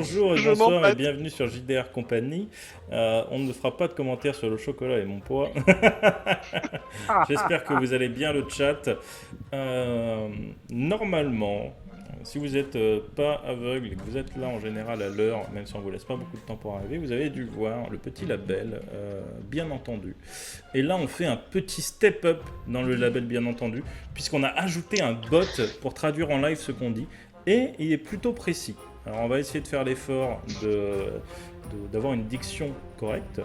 Bonjour et Je bonsoir et m'empâte. bienvenue sur JDR Company. On ne fera pas de commentaires sur le chocolat et mon poids. J'espère que vous allez bien le chat. Normalement, si vous n'êtes pas aveugle et que vous êtes là en général à l'heure, même si on ne vous laisse pas beaucoup de temps pour arriver, vous avez dû voir le petit label, bien entendu. Et là, on fait un petit step-up dans le label, bien entendu, puisqu'on a ajouté un bot pour traduire en live ce qu'on dit. Et il est plutôt précis. Alors on va essayer de faire l'effort d'avoir une diction correcte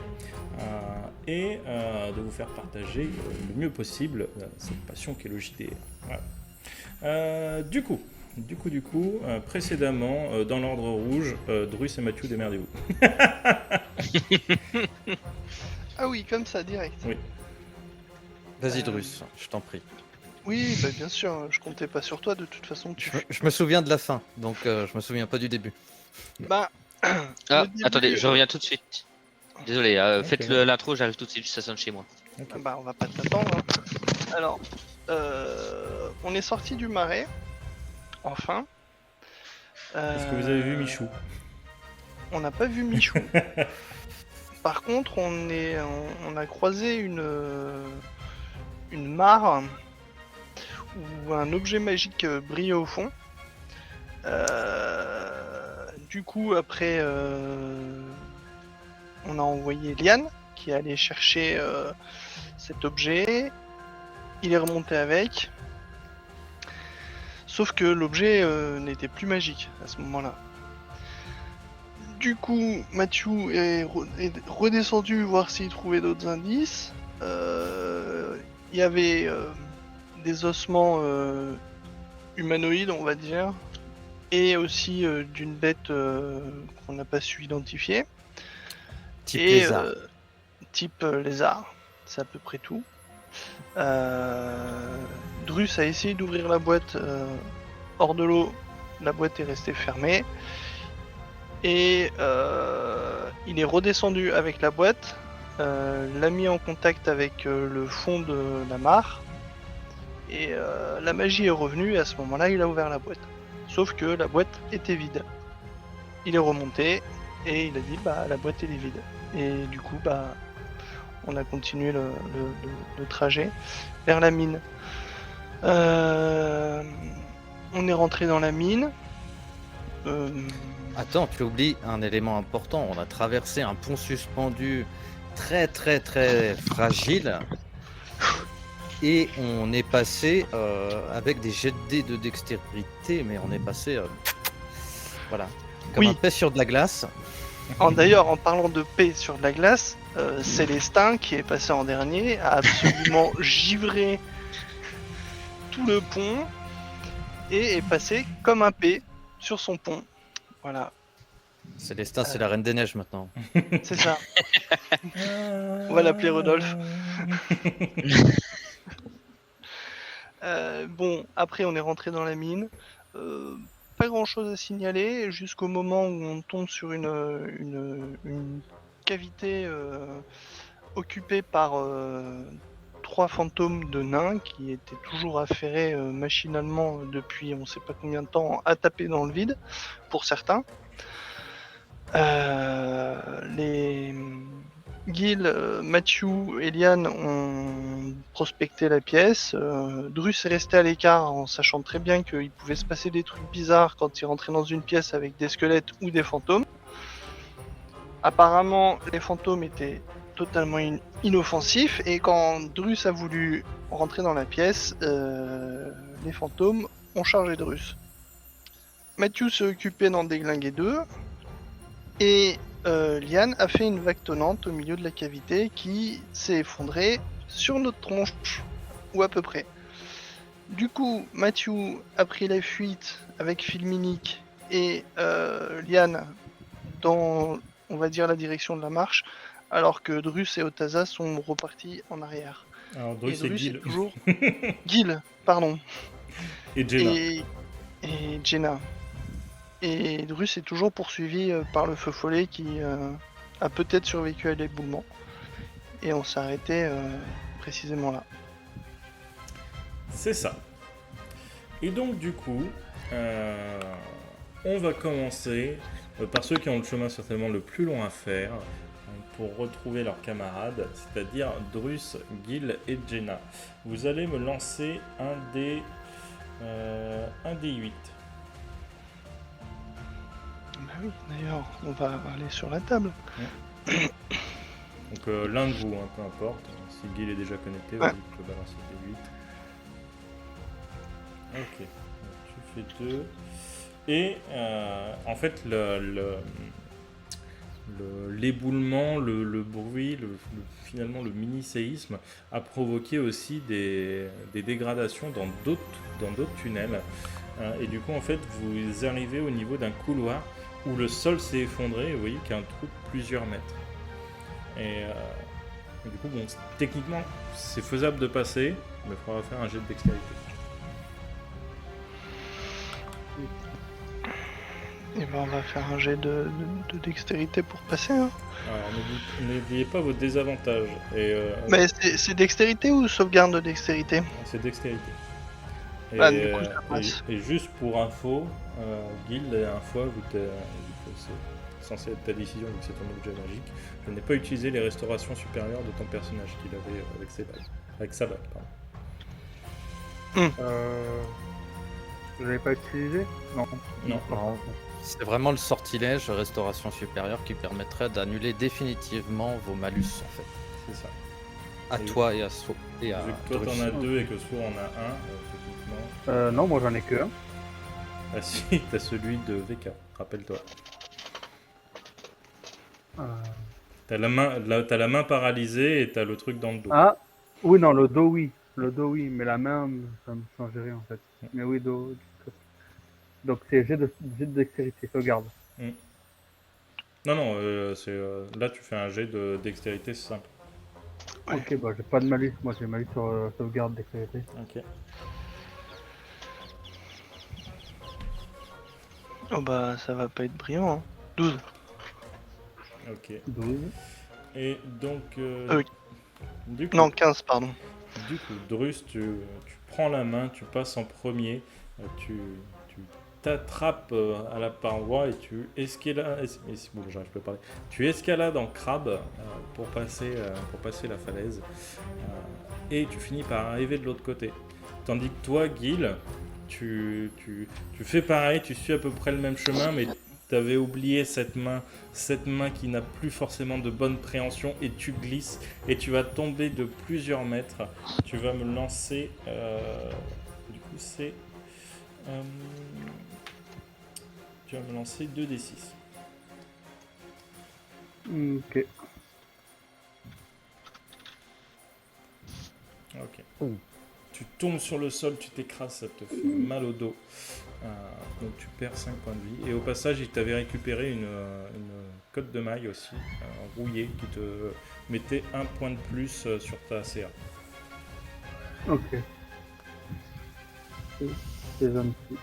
et de vous faire partager le mieux possible cette passion qu'est le JDR. Voilà. Précédemment, dans l'ordre rouge, Drus et Mathieu, démerdez-vous. Ah oui, comme ça, direct. Oui. Vas-y, Euh, Drus, je t'en prie. Oui, bah bien sûr, je comptais pas sur toi, de toute façon, Je me souviens de la fin, donc je me souviens pas du début. Bah, Ah, le début, attendez, je reviens tout de suite. Désolé, faites Ok. l'intro, j'arrive tout de suite, ça sonne chez moi. Bah, on va pas t'attendre. Hein. Alors, on est sorti du marais, enfin. Est-ce que vous avez vu Michou? On n'a pas vu Michou. Par contre, on a croisé une mare où un objet magique brillait au fond. Du coup, après, on a envoyé Liane qui est allé chercher cet objet. Il est remonté avec. Sauf que l'objet n'était plus magique à ce moment-là. Du coup, Mathieu est redescendu voir s'il trouvait d'autres indices. Il y avait des ossements humanoïdes, on va dire, et aussi d'une bête qu'on n'a pas su identifier. Type Et lézard. type lézard, c'est à peu près tout. Drus a essayé d'ouvrir la boîte hors de l'eau, la boîte est restée fermée. Et il est redescendu avec la boîte, l'a mis en contact avec le fond de la mare, et la magie est revenue, et à ce moment-là il a ouvert la boîte. Sauf que la boîte était vide. Il est remonté, et il a dit bah la boîte elle est vide. Et du coup bah on a continué le trajet vers la mine. On est rentré dans la mine. Attends, tu oublies un élément important. On a traversé un pont suspendu très très très fragile. Et on est passé avec des jets de dés de dextérité, mais on est passé voilà, comme Oui. un pet sur de la glace. D'ailleurs, en parlant de paix sur de la glace, Célestin, qui est passé en dernier, a absolument givré tout le pont et est passé comme un P sur son pont. Voilà, Célestin, c'est la reine des neiges maintenant. c'est ça. On va l'appeler Rodolphe. Bon, après on est rentré dans la mine. Pas grand chose à signaler jusqu'au moment où on tombe sur une cavité occupée par 3 fantômes de nains qui étaient toujours affairés machinalement depuis on sait pas combien de temps à taper dans le vide pour certains. Les Gil, Mathieu et Liane ont prospecté la pièce. Drus est resté à l'écart en sachant très bien qu'il pouvait se passer des trucs bizarres quand il rentrait dans une pièce avec des squelettes ou des fantômes. Apparemment, les fantômes étaient totalement inoffensifs et quand Drus a voulu rentrer dans la pièce, les fantômes ont chargé Drus. Mathieu s'est occupé d'en déglinguer 2 et Liane a fait une vague tonnante au milieu de la cavité qui s'est effondrée sur notre tronche, ou à peu près. Du coup, Mathieu a pris la fuite avec Philminic et Liane dans, on va dire, la direction de la marche, alors que Drus et Otaza sont repartis en arrière. Alors Et Drus et Drus est Gil toujours... Gil, pardon. et Jenna. Et Jenna. Et Drus est toujours poursuivi par le feu follet qui a peut-être survécu à l'éboulement. Et on s'est arrêté précisément là. C'est ça. Et donc du coup, on va commencer par ceux qui ont le chemin certainement le plus long à faire pour retrouver leurs camarades, c'est-à-dire Drus, Gil et Jenna. Vous allez me lancer un des 8. Bah oui, d'ailleurs, on va aller sur la table. Donc l'un de vous, hein, peu importe. Si Gil est déjà connecté, Ouais. vas-y, tu peux balancer des 8. Ok, donc tu fais 2. Et en fait, l'éboulement, le bruit, finalement le mini-séisme a provoqué aussi des dégradations dans d'autres tunnels. Et du coup, en fait, vous arrivez au niveau d'un couloir où le sol s'est effondré et vous voyez qu'il y a un trou de plusieurs mètres. Et du coup, bon, techniquement, c'est faisable de passer, mais il faudra faire un jet de dextérité. Et ben on va faire un jet de dextérité pour passer. Hein. Alors, n'oubliez pas vos désavantages. Et, Mais c'est dextérité ou sauvegarde de dextérité? c'est dextérité. Et, Ah, du coup, ça passe. et juste pour info, Gil, la dernière fois, vu que c'est censé être ta décision, vu que c'est ton objet magique, je n'ai pas utilisé les restaurations supérieures de ton personnage qu'il avait avec sa bague. Pardon. Je l'avais pas utilisé? Non. Non. Non, c'est vraiment le sortilège restauration supérieure qui permettrait d'annuler définitivement vos malus en fait. C'est ça. À Et- toi et à So. Et à Vu que toi Drus. t'en as 2 et que Sour en a un, techniquement. Non, moi j'en ai que un. Ah si, t'as celui de VK, rappelle-toi. T'as la main paralysée et t'as le truc dans le dos. Ah, oui, non, le dos, oui. Le dos, oui, mais la main, ça me changeait rien en fait. Mais oui, dos. Donc c'est jet de dextérité, sauvegarde. Non, là tu fais un jet de dextérité simple. Ouais. Ok, bah j'ai pas de malus, moi j'ai malus sur sauvegarde dextérité. Ok. Oh bah ça va pas être brillant. Hein. 12. Ok. 12. Et donc, Oui. du coup, Non, 15, pardon. Drus, tu prends la main, tu passes en premier, tu t'attrapes à la paroi et tu escalades. Bon, j'arrive plus à parler. Tu escalades en crabe pour passer la falaise et tu finis par arriver de l'autre côté. Tandis que toi, Gil, tu fais pareil, tu suis à peu près le même chemin, mais tu avais oublié cette main qui n'a plus forcément de bonne préhension et tu glisses et tu vas tomber de plusieurs mètres. Tu vas me lancer. Du coup, c'est. Tu vas me lancer 2d6. Ok. Ok. Ouh. Tu tombes sur le sol, tu t'écrases, ça te fait mal au dos. Donc tu perds 5 points de vie. Et au passage, il t'avait récupéré une cotte de maille aussi, rouillée, qui te mettait 1 point de plus sur ta CA. Ok. C'est gentil.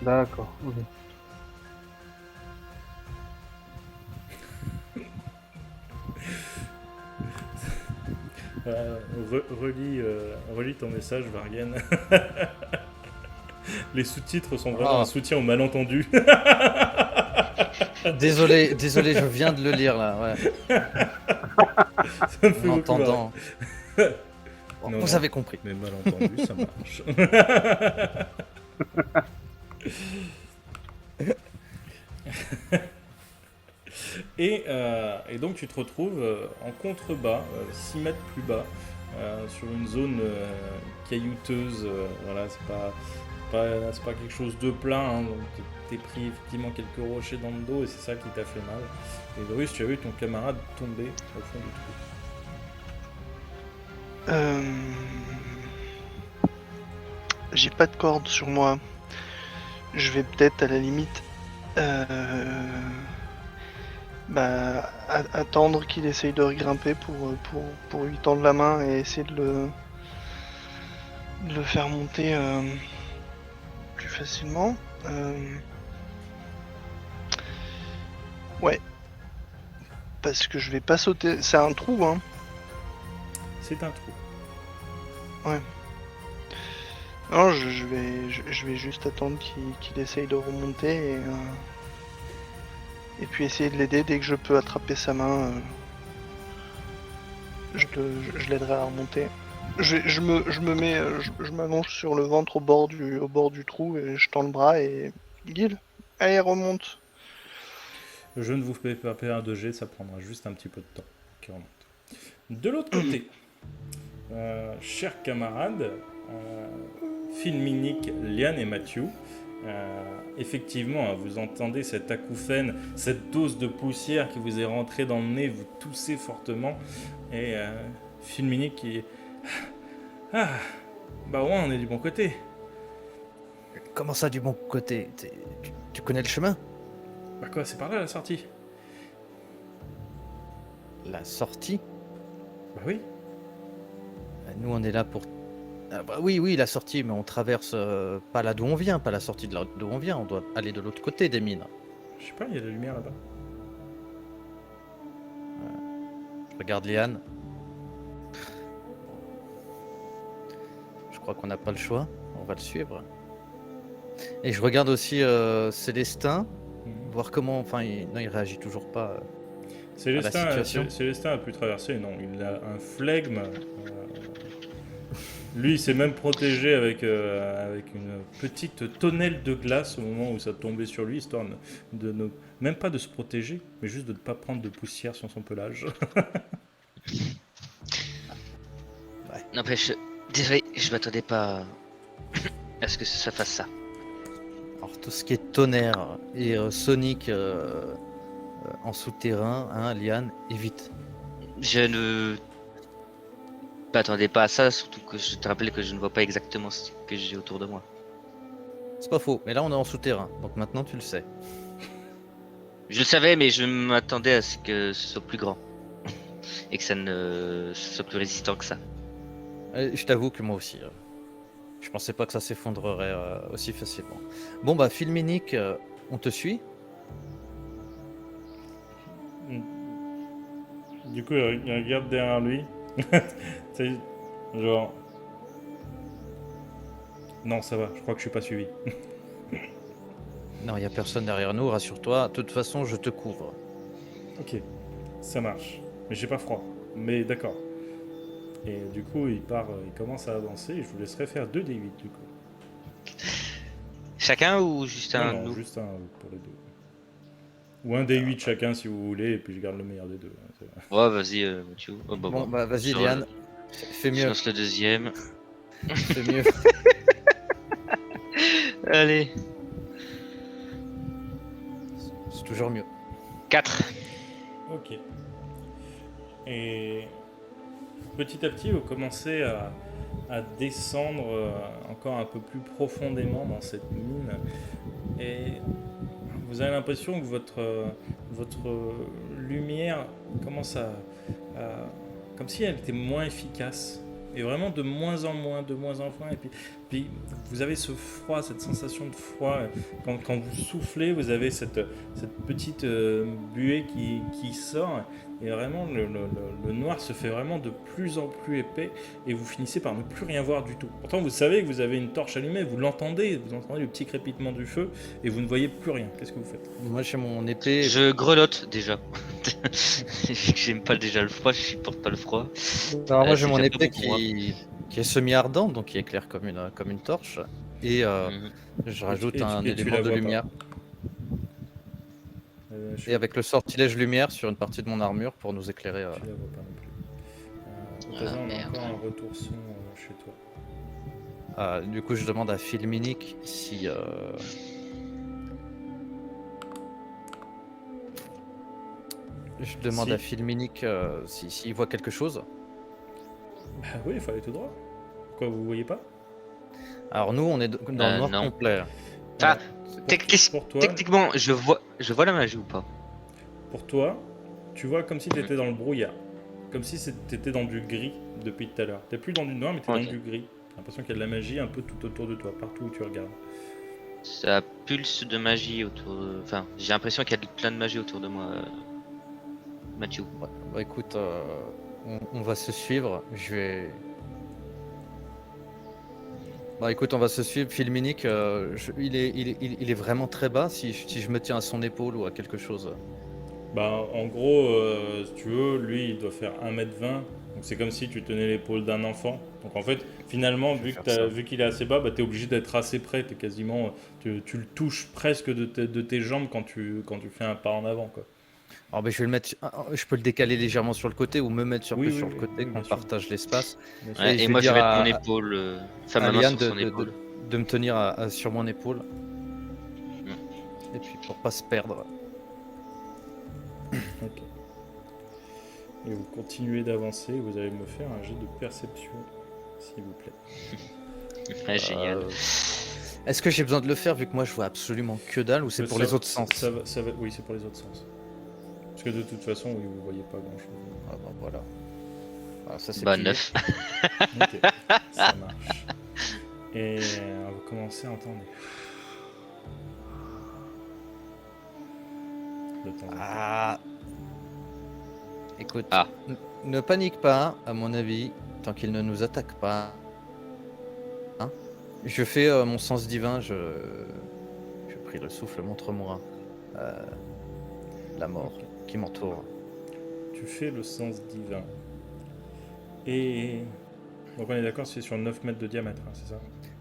D'accord, ok. Relis ton message, Vargen. Les sous-titres sont vraiment Ah. un soutien au malentendu. Désolé, je viens de le lire là. Ouais. Ça me fait En beaucoup marrer. entendant. Bon, Non, vous non. avez compris. Mais malentendu, ça marche. Et donc tu te retrouves en contrebas, 6 mètres plus bas, sur une zone caillouteuse. Voilà, c'est pas quelque chose de plat, hein, donc t'es pris effectivement quelques rochers dans le dos et c'est ça qui t'a fait mal. Et Drus, tu as vu ton camarade tomber au fond du trou. J'ai pas de corde sur moi. Je vais peut-être à la limite attendre qu'il essaye de grimper pour lui tendre la main et essayer de le faire monter plus facilement. Ouais. Parce que je vais pas sauter. C'est un trou, hein. C'est un trou. Ouais. Non, je vais juste attendre qu'il essaye de remonter et puis essayer de l'aider dès que je peux attraper sa main. Je l'aiderai à remonter. Je m'allonge sur le ventre au bord du trou et je tends le bras et Guil, allez remonte. Je ne vous fais pas faire de jet, ça prendra juste un petit peu de temps. Qu'il remonte. De l'autre côté, chers camarades, Philminique, Liane et Mathieu, effectivement, vous entendez cette acouphène, cette dose de poussière qui vous est rentrée dans le nez, vous toussez fortement, et Philminique qui... Ah, bah ouais, on est du bon côté. Comment ça, du bon côté? Tu connais le chemin? Bah quoi, c'est par là la sortie? La sortie? Bah oui. Nous, on est là pour... Ah bah oui, la sortie, mais on traverse pas là d'où on vient, pas la sortie de là d'où on vient. On doit aller de l'autre côté des mines. Je sais pas, il y a de la lumière là-bas. Je regarde Liane. Je crois qu'on n'a pas le choix. On va le suivre. Et je regarde aussi Célestin, voir comment... Enfin, non, il réagit toujours pas. situation. Célestin a pu traverser, non, il a un flegme. Lui, il s'est même protégé avec une petite tonnelle de glace au moment où ça tombait sur lui, histoire de ne, même pas de se protéger, mais juste de ne pas prendre de poussière sur son pelage. N'empêche, désolé, je m'attendais pas à ce que ça fasse ça. Alors, tout ce qui est tonnerre et Sonic en souterrain, hein, Liane, évite. Je ne m'attendais pas à ça, surtout que je te rappelle que je ne vois pas exactement ce que j'ai autour de moi. C'est pas faux, mais là on est en souterrain, donc maintenant tu le sais. Je le savais, mais je m'attendais à ce que ce soit plus grand. Et que ça ne soit plus résistant que ça. Je t'avoue que moi aussi. Je pensais pas que ça s'effondrerait aussi facilement. Bon bah, Philminique, on te suit. Du coup, il regarde derrière lui. C'est genre... Non, ça va, je crois que je suis pas suivi. Non, il y a personne derrière nous, rassure-toi. De toute façon, je te couvre. Ok, ça marche. Mais j'ai pas froid. Mais d'accord. Et du coup, il commence à avancer et je vous laisserai faire 2 D8 du coup. Chacun ou juste un Non, nous juste un pour les deux. Ou un D8 chacun si vous voulez, et puis je garde le meilleur des deux. Ouais, vas-y, Mathieu. Oh, Bon bah, vas-y, Je Liane. Fais Je mieux. lance le deuxième. Fais mieux. Allez. C'est toujours mieux. 4. Ok. Et petit à petit, vous commencez à descendre encore un peu plus profondément dans cette mine. Et vous avez l'impression que votre lumière commence comme si elle était moins efficace. Et vraiment de moins en moins, de moins en moins. Et puis vous avez ce froid, cette sensation de froid. Quand vous soufflez, vous avez cette petite buée qui sort. Et vraiment, le noir se fait vraiment de plus en plus épais. Et vous finissez par ne plus rien voir du tout. Pourtant, vous savez que vous avez une torche allumée. Vous entendez le petit crépitement du feu. Et vous ne voyez plus rien. Qu'est-ce que vous faites? Moi, j'ai mon épée. Je grelotte déjà. J'aime pas déjà le froid, je supporte pas le froid. Alors, moi, j'ai c'est mon déjà pas épée bon pour moi. qui est semi-ardente, donc qui éclaire comme une torche. Et Mhm. je rajoute Et tu un la élément de vois pas. lumière. Et avec le sortilège lumière sur une partie de mon armure pour nous éclairer. Tu la vois pas non plus. Ah, Otazan, on a merde. encore un retour son chez toi. Du coup, je demande à Philminique si. Je demande Si. à Philminique s'il voit quelque chose. Bah oui, il faut aller tout droit. Pourquoi vous voyez pas? Alors nous, on est dans le noir non. complet. Ah, Pour toi, Techniquement, je vois la magie ou pas? pour toi, tu vois comme si tu étais dans le brouillard. Comme si tu étais dans du gris depuis tout à l'heure. T'es plus dans du noir, mais t'es Ok. dans du gris. T'as l'impression qu'il y a de la magie un peu tout autour de toi, partout où tu regardes. Ça pulse de magie autour de... Enfin, j'ai l'impression qu'il y a plein de magie autour de moi, Mathieu. Ouais, bah écoute, on va se suivre. Bah écoute, on va se suivre. Philminic, il est vraiment très bas si je me tiens à son épaule ou à quelque chose. Bah, en gros, si tu veux, lui, il doit faire 1m20. Donc c'est comme si tu tenais l'épaule d'un enfant. Donc en fait, finalement, Je vais vu faire que ça. vu qu'il est assez bas, bah, tu es obligé d'être assez près. T'es quasiment, tu le touches presque de tes jambes quand tu fais un pas en avant, quoi. Alors ben, je vais le mettre, je peux le décaler légèrement sur le côté ou me mettre Oui, plus oui, sur le oui, côté, oui, qu'on bien sûr. partage l'espace. Bien sûr. Ouais, Et et je vais moi, je dire vais mettre mon à, épaule, enfin à ma main Liane sur son épaule. de me tenir sur mon épaule. Mm. Et puis pour pas se perdre. Ok. Et vous continuez d'avancer. Vous allez me faire un jet de perception, s'il vous plaît. Ouais, génial. Est-ce que j'ai besoin de le faire vu que moi je vois absolument que dalle ou c'est pour les autres sens? Oui, c'est pour les autres sens. Parce que de toute façon, oui, vous voyez pas grand-chose. Ah bah voilà. Ah, ça c'est Bah, plié. 9. Ok, ça marche. Et on va commencer à entendre de temps en temps. Ah. Écoute, Ah. ne panique pas, à mon avis, tant qu'il ne nous attaque pas. Hein, je fais mon sens divin, je prie le souffle, montre-moi la mort Ok. qui m'entoure. Tu fais le sens divin. Et donc on est d'accord, c'est sur 9 mètres de diamètre, hein, c'est ça?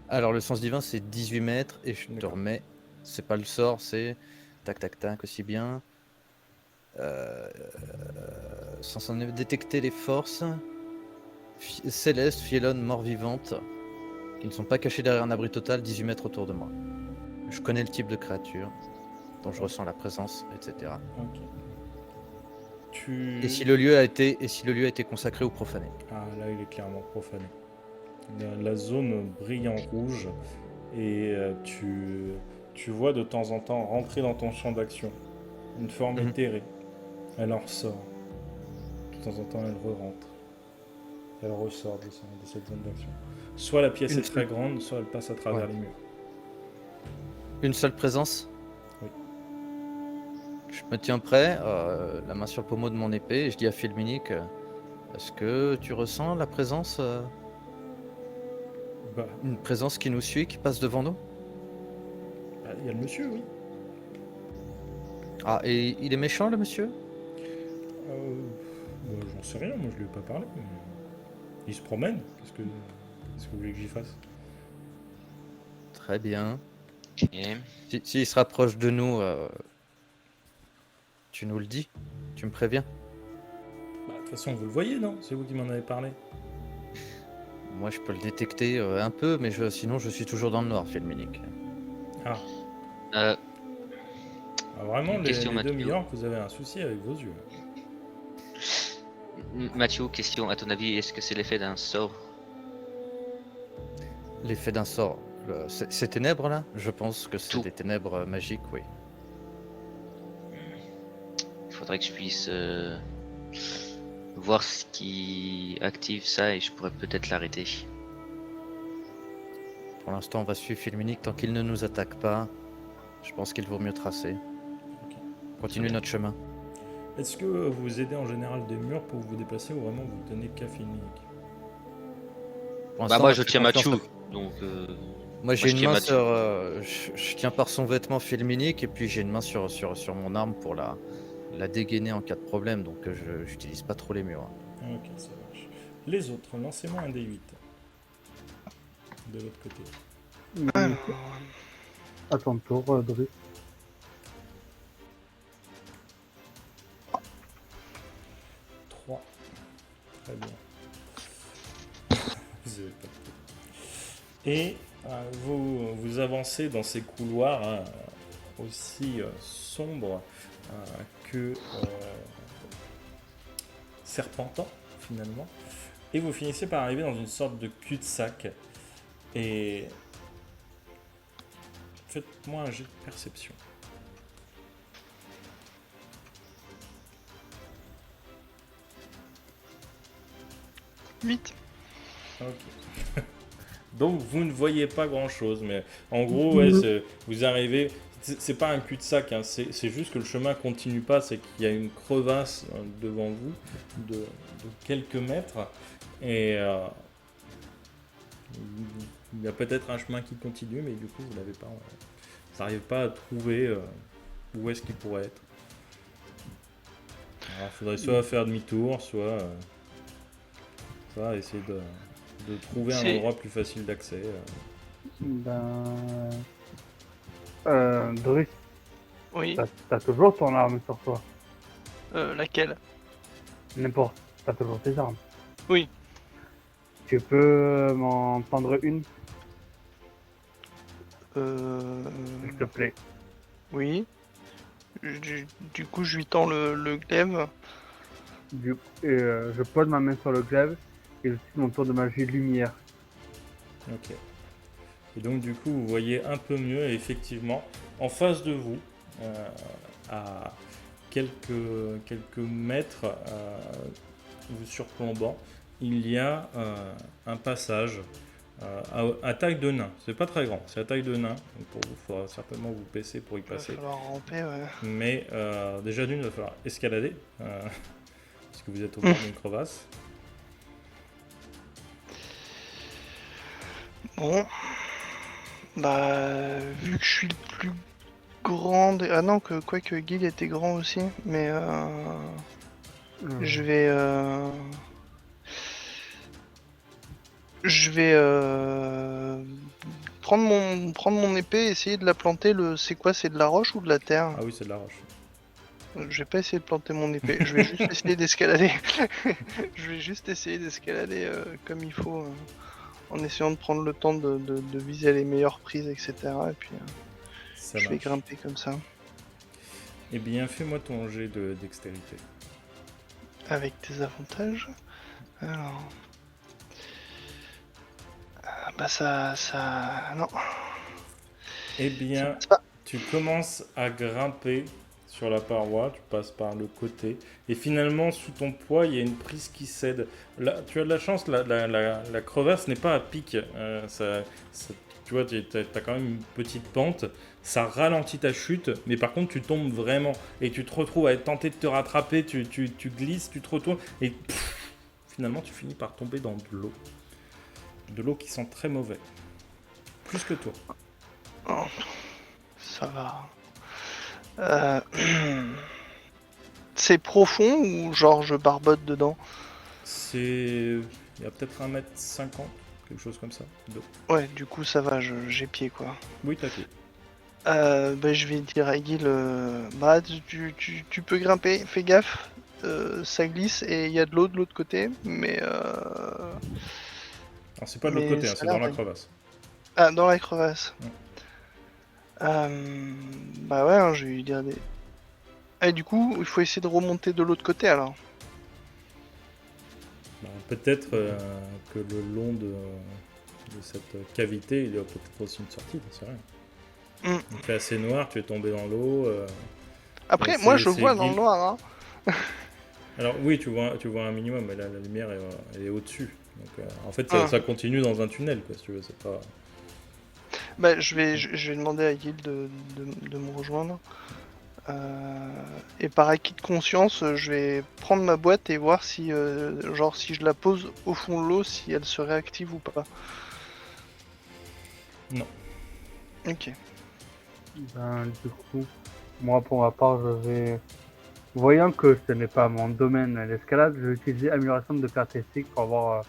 Alors le sens divin c'est 18 mètres et je te D'accord. remets, c'est pas le sort, c'est tac tac tac aussi bien. Sans détecter les forces célestes, fiellonnes, mort-vivantes, qui ne sont pas cachées derrière un abri total, 18 mètres autour de moi. Je connais le type de créature dont je ressens la présence, etc. Ok. Tu... Et si le lieu a été consacré ou profané. Ah, là, il est clairement profané. La zone brille en rouge et tu vois de temps en temps rentrer dans ton champ d'action une forme Mhm. éthérée. Elle en ressort. De temps en temps, elle re-rentre. Elle ressort de cette zone d'action. Soit la pièce Une est très seule. grande, soit elle passe à travers Ouais. les murs. Une seule présence. Oui. Je me tiens prêt, la main sur le pommeau de mon épée, et je dis à Philminic, est-ce que tu ressens la présence, Bah, une présence qui nous suit, qui passe devant nous? il y a le monsieur, oui. Ah, et il est méchant, le monsieur? J'en sais rien, moi je lui ai pas parlé. Mais... Il se promène. Qu'est-ce que vous voulez que j'y fasse? Très bien. Ok. S'il se rapproche de nous, tu nous le dis, tu me préviens. Bah, de toute façon, vous le voyez, non? C'est vous qui m'en avez parlé. Moi, je peux le détecter un peu, mais sinon, je suis toujours dans le noir, Philminic. Ah, Euh, vraiment, Une les question, Mathieu. demi-heures, vous avez un souci avec vos yeux. Mathieu, question, à ton avis, est-ce que c'est l'effet d'un sort? L'effet d'un sort. Ces ténèbres-là, je pense que c'est Tout. des ténèbres magiques, oui. Il faudrait que je puisse voir ce qui active ça et je pourrais peut-être l'arrêter. Pour l'instant, on va suivre Philminic tant qu'il ne nous attaque pas. Je pense qu'il vaut mieux tracer. Ok. Continue bien. notre chemin. Est-ce que vous aidez en général des murs pour vous déplacer ou vraiment vous tenez qu'à Philminic? Pour Bah l'instant, moi je je fais tiens confiance Mathieu, à- donc Moi, j'ai je une tiens main Mathieu. sur. Je tiens par son vêtement Philminic et puis j'ai une main sur mon arme pour la dégainer en cas de problème. Donc, je n'utilise pas trop les murs. Hein. Ok, ça marche. Les autres, lancez-moi un D8. De l'autre côté. Mais à ton tour, Drus. 3. Très bien. Vous avez pas de tête. Et vous avancez dans ces couloirs aussi sombres que serpentants finalement. Et vous finissez par arriver dans une sorte de cul-de-sac. Et faites-moi un jet de perception. Vite. Ok. Donc vous ne voyez pas grand chose, mais en gros, ouais, vous arrivez. C'est pas un cul-de-sac, hein, c'est juste que le chemin continue pas, c'est qu'il y a une crevasse devant vous de quelques mètres et Il y a peut-être un chemin qui continue, mais du coup, vous n'avez pas. Vous n'arrivez pas à trouver où est-ce qu'il pourrait être. Alors, il faudrait soit faire demi-tour, soit essayer de trouver un C'est- endroit plus facile d'accès. Ben. Drus, Oui, t'as toujours ton arme sur toi. laquelle? N'importe. T'as toujours tes armes. Oui. Tu peux m'en tendre une, s'il te plaît. Oui. Du coup, je lui tends le glaive. Je pose ma main sur le glaive et j'utilise mon tour de magie lumière. Ok. Et donc, du coup, vous voyez un peu mieux, et effectivement, en face de vous, à quelques mètres vous surplombant, il y a un passage à taille de nain. C'est pas très grand, c'est à taille de nain. Donc pour vous, il faudra certainement vous baisser pour y Il va passer. falloir ramper, ouais. Mais déjà d'une, il va falloir escalader. Parce que vous êtes au bord d'une crevasse. Bon. Bah, vu que je suis le plus grand... Ah non, quoique Guil était grand aussi, mais je vais... Je vais prendre mon épée et essayer de la planter. C'est quoi? C'est de la roche ou de la terre? Ah oui, c'est de la roche. Je vais pas essayer de planter mon épée. Je vais juste essayer d'escalader. Je vais juste essayer d'escalader comme il faut, en essayant de prendre le temps de viser les meilleures prises, etc. Et puis Ça je vais marche. grimper comme ça, Eh bien, fais-moi ton jet de dextérité. avec des avantages. Alors... Bah non. Eh bien, C'est pas- tu commences à grimper sur la paroi, tu passes par le côté, et finalement, sous ton poids, il y a une prise qui cède. Là, tu as de la chance, la crevasse n'est pas à pic. Tu vois, tu as quand même une petite pente, ça ralentit ta chute, mais par contre, tu tombes vraiment, et tu te retrouves à être tenté de te rattraper, tu glisses, tu te retournes, et finalement, tu finis par tomber dans de l'eau. De l'eau qui sent très mauvais. Plus que toi. Oh, ça va. Euh, C'est profond ou genre je barbote dedans? C'est... Il y a peut-être 1,50 m, quelque chose comme ça, d'eau. Ouais, du coup ça va, j'ai pied quoi. Oui, t'as pied. Bah, je vais dire à Guil, bah tu peux grimper, fais gaffe, ça glisse et il y a de l'eau de l'autre côté, mais Alors, c'est pas de l'autre côté, hein, ça a c'est dans l'air la de- crevasse. Ah, dans la crevasse. Ouais. Bah ouais, hein, je vais lui dire des... Et du coup, il faut essayer de remonter de l'autre côté alors. Bah, peut-être que le long de cette cavité, il y a peut-être aussi une sortie, c'est rien. Mm. Il fait assez noir, tu es tombé dans l'eau. Après, c'est- moi je c'est vois dans le Guil. noir, hein. Alors oui, tu vois un minimum, mais là, la lumière, elle est au-dessus. Donc, en fait, Ah. ça continue dans un tunnel, quoi, si tu veux. C'est pas... Bah, je vais demander à Guil de me rejoindre. Et par acquis de conscience, je vais prendre ma boîte et voir si, genre, si je la pose au fond de l'eau, si elle se réactive ou pas. Non. Ok. Ben, du coup, moi pour ma part, je vais. Voyant que ce n'est pas mon domaine l'escalade, je vais utiliser amélioration de caractéristiques pour avoir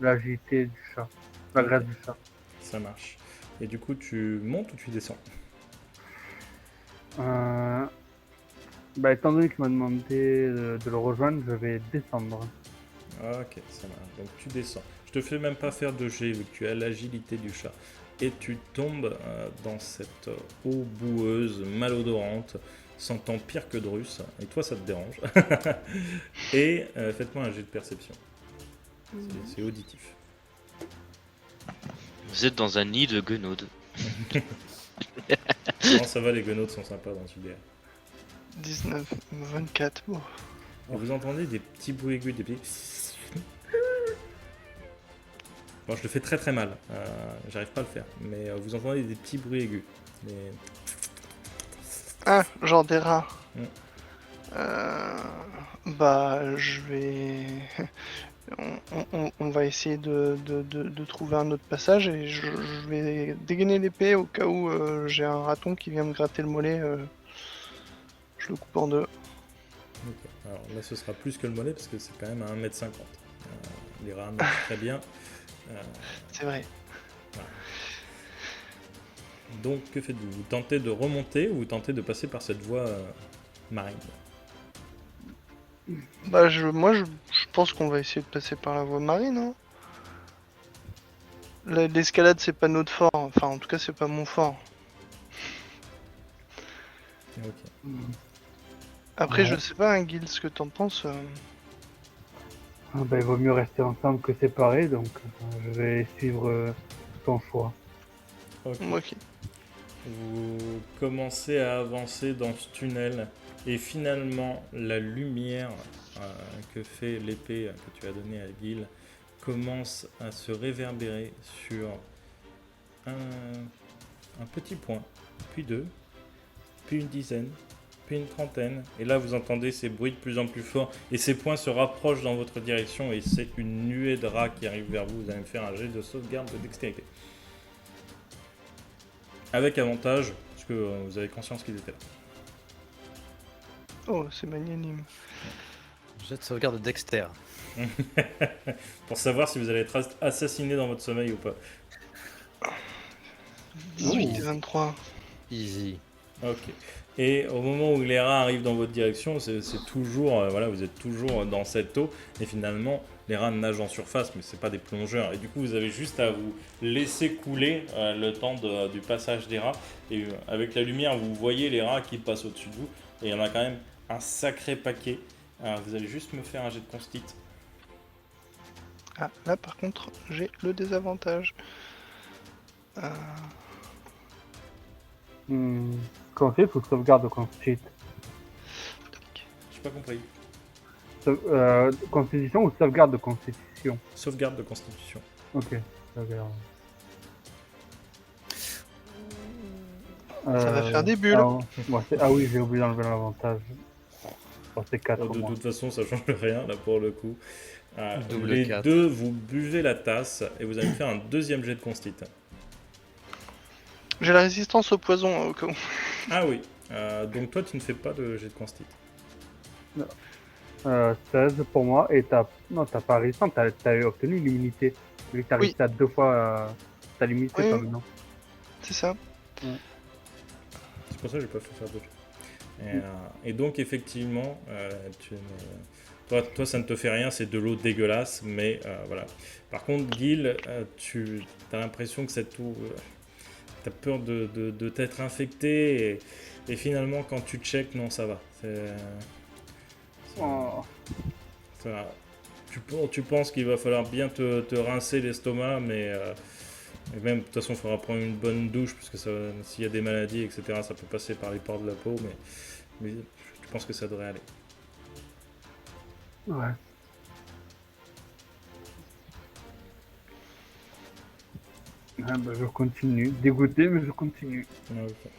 l'agilité du chat, la Ok. graisse du chat. Ça marche. Et du coup, tu montes ou tu descends? Bah, étant donné qu'il m'a demandé de le rejoindre, je vais descendre. Ah, ok, ça marche. Donc tu descends. Je te fais même pas faire de jet vu que tu as l'agilité du chat. Et tu tombes dans cette eau boueuse, malodorante, sentant pire que Drus. Et toi, ça te dérange. Et faites-moi un jet de perception. C'est auditif. Vous êtes dans un nid de guenaudes. Non, ça va, les guenaudes sont sympas dans ce bière. 19, 24. Bon. Et vous entendez des petits bruits aigus, des petits... Bon, je le fais très très mal. J'arrive pas à le faire. Mais vous entendez des petits bruits aigus. Mais... Ah, genre des rats. Mm. Bah, je vais... On va essayer de trouver un autre passage et je vais dégainer l'épée au cas où j'ai un raton qui vient me gratter le mollet. Je le coupe en deux. Ok. Alors là, ce sera plus que le mollet parce que c'est quand même à 1,50 m. Les rats marchent très bien. C'est vrai. Donc, que faites-vous? Vous tentez de remonter ou vous tentez de passer par cette voie marine? Bah je pense qu'on va essayer de passer par la voie marine. Hein. L'escalade c'est pas notre fort. Enfin en tout cas c'est pas mon fort. Ok. Après Ouais. je sais pas hein, Guil, ce que t'en penses. Ah bah, il vaut mieux rester ensemble que séparés, donc je vais suivre ton choix. Ok. Ok. Vous commencez à avancer dans ce tunnel et finalement la lumière que fait l'épée que tu as donnée à Gil commence à se réverbérer sur un petit point, puis deux, puis une dizaine, puis une trentaine. Et là vous entendez ces bruits de plus en plus forts et ces points se rapprochent dans votre direction et c'est une nuée de rats qui arrive vers vous. Vous allez me faire un jet de sauvegarde de dextérité. Avec avantage, parce que vous avez conscience qu'ils étaient là. Oh c'est magnanime. Jet de sauvegarde de Dexter. Pour savoir si vous allez être assassiné dans votre sommeil ou pas. 18 et Ouh. 23. Easy. Ok. Et au moment où les rats arrivent dans votre direction, c'est toujours, voilà, vous êtes toujours dans cette eau. Et finalement, les rats nagent en surface, mais c'est pas des plongeurs. Et du coup, vous avez juste à vous laisser couler le temps du passage des rats. Et avec la lumière, vous voyez les rats qui passent au-dessus de vous. Et il y en a quand même un sacré paquet. Vous allez juste me faire un jet de constit. Ah là par contre j'ai le désavantage. Constitute ou sauvegarde de Constitute? J'ai pas compris. Constitution ou sauvegarde de Constitution? Sauvegarde de constitution. Ok, sauvegarde. Ça va faire des bulles. Ah oui, j'ai oublié d'enlever l'avantage. Bon, c'est 4 De mois. toute façon, ça change rien là pour le coup. Double Les 4. deux, vous buvez la tasse et vous allez me faire un deuxième jet de constit. J'ai la résistance au poison au cas où. Ah oui, donc toi tu ne fais pas de jet de constit. 16 pour moi, et non, t'as pas résistant, t'as obtenu l'immunité. Vu que t'as Oui. résisté à 2 fois ta limité, Oui, toi, oui. maintenant. C'est ça. C'est pour ça que j'ai pas fait faire de jet. Et donc effectivement, toi ça ne te fait rien, c'est de l'eau dégueulasse, mais voilà. Par contre, Gil, tu as l'impression que cette eau, t'as peur de t'être infecté et finalement quand tu check, non ça va. Oh. Ça va. Tu penses qu'il va falloir bien te rincer l'estomac, mais et même de toute façon il faudra prendre une bonne douche parce que s'il y a des maladies, etc., ça peut passer par les pores de la peau, mais je pense que ça devrait aller. Ouais. Ah bah, je continue. Dégoûté, mais je continue. Ok.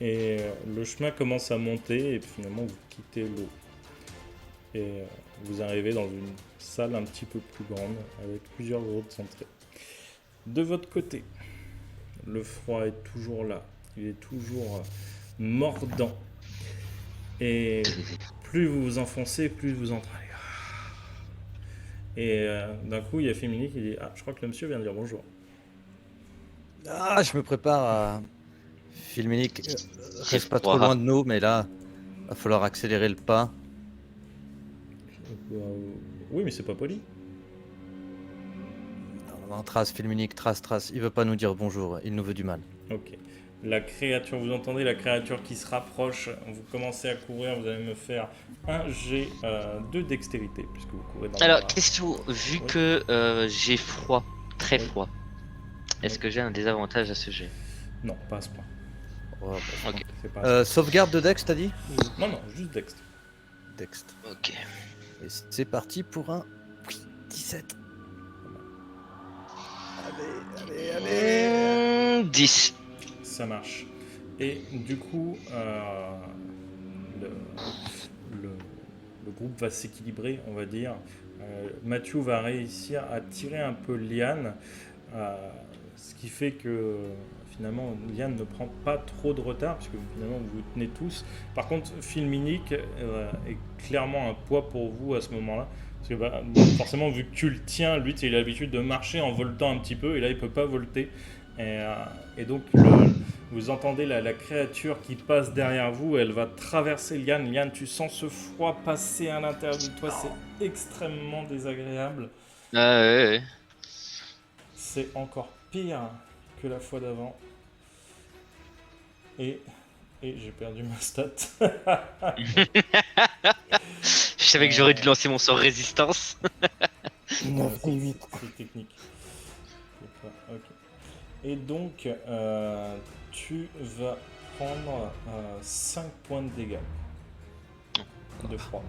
Et le chemin commence à monter et puis finalement vous quittez l'eau. Et vous arrivez dans une salle un petit peu plus grande avec plusieurs autres entrées. De votre côté, le froid est toujours là. Il est toujours mordant. Et plus vous vous enfoncez, plus vous entrez. Et d'un coup, il y a Fémini qui dit « Ah, je crois que le monsieur vient de dire bonjour. Ah, je me prépare à. Filminique, reste pas trop froid. loin de nous, mais là, va falloir accélérer le pas. » Oui, mais c'est pas poli. Non, trace, Filminique, trace. Il veut pas nous dire bonjour, il nous veut du mal. Ok. La créature, vous entendez la créature qui se rapproche, vous commencez à courir, vous allez me faire un jet de dextérité, puisque vous courez dans Alors, le question, vu Oui. que j'ai froid, très Oui. froid, est-ce Oui. que j'ai un désavantage à ce jet? Non, pas à ce point. Oh, bah, Ok. C'est pas à ce sauvegarde de Dex, t'as dit point. Non, juste dext. Dex. Ok. Et c'est parti pour un. Oui, 17. Allez. 10. Ça marche. Et du coup, le le groupe va s'équilibrer, on va dire. Mathieu va réussir à tirer un peu Liane, ce qui fait que finalement Liane ne prend pas trop de retard, puisque finalement vous vous tenez tous. Par contre, Philminic est clairement un poids pour vous à ce moment-là. Parce que forcément, vu que tu le tiens, lui, il a l'habitude de marcher en voltant un petit peu, et là, il peut pas volter. Et donc, vous entendez la créature qui passe derrière vous, elle va traverser Liane. Liane, tu sens ce froid passer à l'intérieur de toi, c'est extrêmement désagréable. Ah ouais. C'est encore pire que la fois d'avant. Et j'ai perdu ma stat. Je savais que j'aurais dû lancer mon sort résistance. 9 et 8. C'est technique. Ok. Et donc, tu vas prendre 5 points de dégâts. De froid.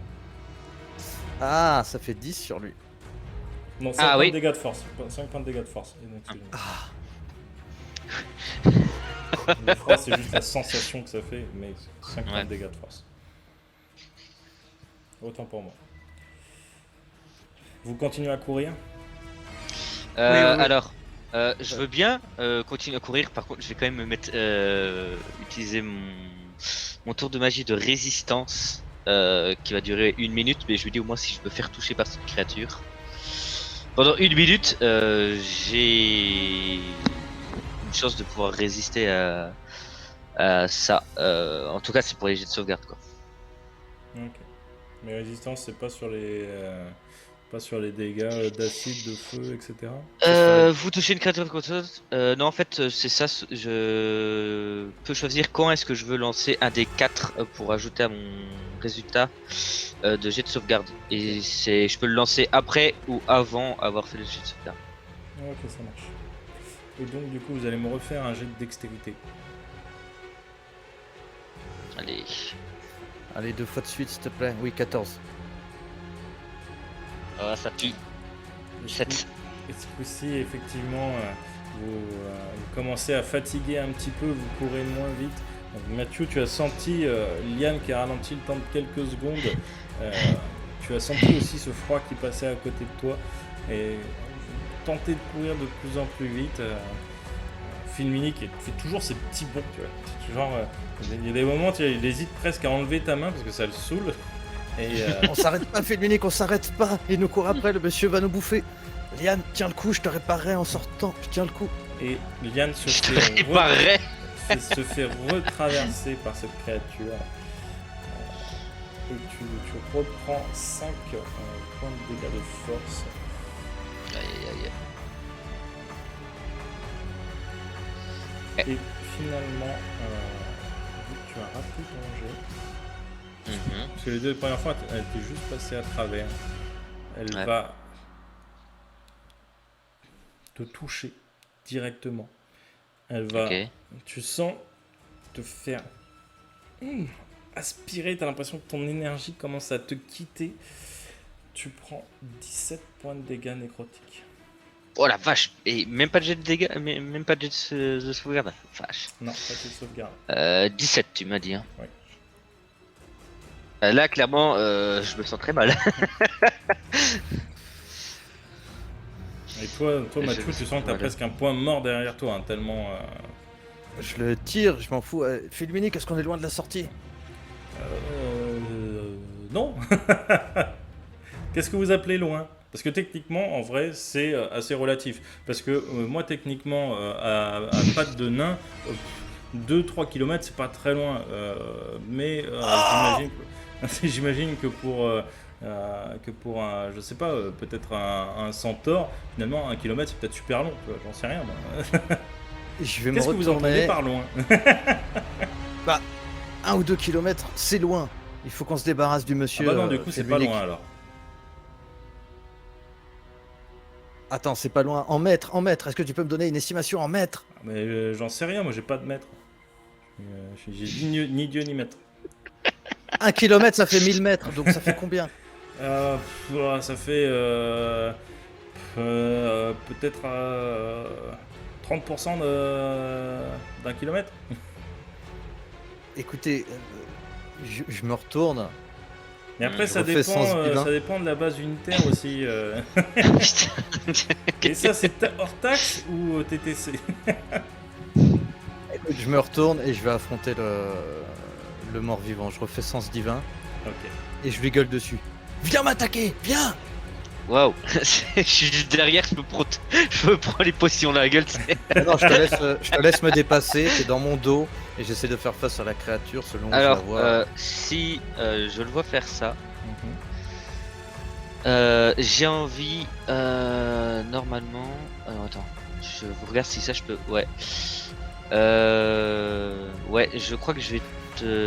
Ah, ça fait 10 sur lui. Non, 5 Ah, points oui. de dégâts de force. 5 points de dégâts de force. Et donc, le froid, c'est juste la sensation que ça fait, mais 5 points Ouais. de dégâts de force. Autant pour moi. Vous continuez à courir? oui. Alors, je veux bien continuer à courir. Par contre, je vais quand même me mettre, utiliser mon tour de magie de résistance qui va durer 1 minute. Mais je me dis au moins si je peux faire toucher par cette créature. Pendant 1 minute, j'ai une chance de pouvoir résister à ça. En tout cas, c'est pour les jets de sauvegarde, quoi. Ok. Mais résistance, c'est pas sur les dégâts d'acide, de feu, etc. Vous touchez une créature contre non, en fait, c'est ça. Je peux choisir quand est-ce que je veux lancer un des 4 pour ajouter à mon résultat de jet de sauvegarde. Et je peux le lancer après ou avant avoir fait le jet de sauvegarde. Ok, ça marche. Et donc, du coup, vous allez me refaire un jet de dextérité. Allez. Allez, 2 fois de suite, s'il te plaît. Oui, 14. Ah, ça tue. 7. Et ce coup-ci, effectivement, vous commencez à fatiguer un petit peu, vous courez moins vite. Donc, Mathieu, tu as senti Liane qui a ralenti le temps de quelques secondes. Tu as senti aussi ce froid qui passait à côté de toi. Et vous tentez de courir de plus en plus vite. Philminic fait toujours ces petits bonds, tu vois. C'est genre, il y a des moments, il hésite presque à enlever ta main parce que ça le saoule. Et, On s'arrête pas, Philminic, on s'arrête pas. Il nous court après, le monsieur va nous bouffer. Liane, tiens le coup, je te réparerai en sortant. Je tiens le coup. et Liane se Je te fait réparerai. se fait retraverser par cette créature. Et tu reprends 5 points de dégâts de force. Aïe aïe aïe. Et finalement, vu que tu as raté ton jet, parce que les 2 premières fois, elle était juste passée à travers, elle Ouais. va te toucher directement. Elle va, Ok. tu sens te faire aspirer, tu as l'impression que ton énergie commence à te quitter. Tu prends 17 points de dégâts nécrotiques. Oh la vache. Et même pas de jet de dégâts, même pas de jet de sauvegarde. Vache. Non, pas de sauvegarde. 17, tu m'as dit. Hein. Ouais. Là, clairement, je me sens très mal. Et toi Je Mathieu, me tu sens sens que tu as mal. presque un point mort derrière toi, hein, tellement... Je le tire, je m'en fous. Philminic, est-ce qu'on est loin de la sortie? Non. Qu'est-ce que vous appelez loin? Parce que techniquement, en vrai, c'est assez relatif. Parce que moi, techniquement, à pattes de nain, 2-3 km, c'est pas très loin. Mais j'imagine que pour un, je sais pas, peut-être un centaure, finalement, 1 km, c'est peut-être super long. Tu vois, j'en sais rien. Moi. Je vais me Qu'est-ce que vous entendez retourner. par loin? 1 ou 2 kilomètres, c'est loin. Il faut qu'on se débarrasse du Ah monsieur. bah non, du coup, c'est pas Philminic. loin alors. Attends, c'est pas loin. En mètres, est-ce que tu peux me donner une estimation en mètres? Mais j'en sais rien, moi j'ai pas de mètre. J'ai ni Dieu ni maître. 1 kilomètre, ça fait 1000 mètres, donc ça fait combien? Ça fait peut-être 30% d'un kilomètre. Écoutez, je me retourne. Mais après, Je ça refais dépend, sens divin. ça dépend de la base unitaire aussi. Et ça, c'est hors taxe ou TTC? Écoute, je me retourne et je vais affronter le mort-vivant. Je refais sens divin Ok. et je lui gueule dessus. Viens m'attaquer, viens. Waouh. Je suis juste derrière, je me prends les potions dans la gueule. Non, je te laisse me dépasser, t'es dans mon dos et j'essaie de faire face à la créature selon où je la Alors, vois. si je le vois faire ça, Mhm. j'ai envie, normalement. Alors attends, je vous regarde si ça je peux. Ouais. Ouais, je crois que je vais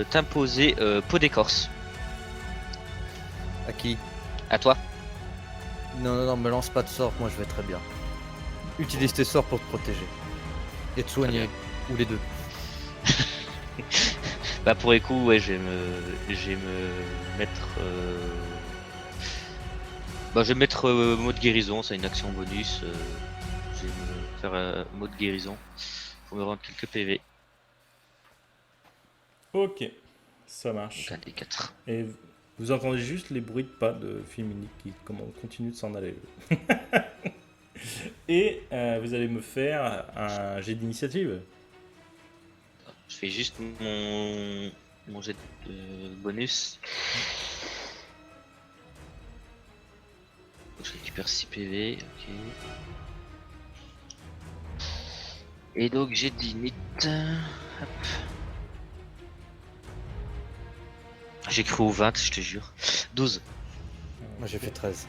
t'imposer peau d'écorce. À qui? À toi. Non, me lance pas de sort, moi je vais très bien. Utilise tes sorts pour te protéger. Et te soigner, ou les deux. Bah pour les coups, ouais, je vais me mettre. Bah je vais mettre mode guérison, c'est une action bonus. Je vais me faire mode guérison. Faut me rendre quelques PV. Ok, ça marche. Donc un des 4. Et vous entendez juste les bruits de pas de Filminique qui continue de s'en aller. Et vous allez me faire un jet d'initiative. Je fais juste mon jet de bonus. Je récupère 6 PV, ok. Et donc j'ai 10 nits. Hop. J'ai cru au 20, je te jure. 12. Moi j'ai fait 13.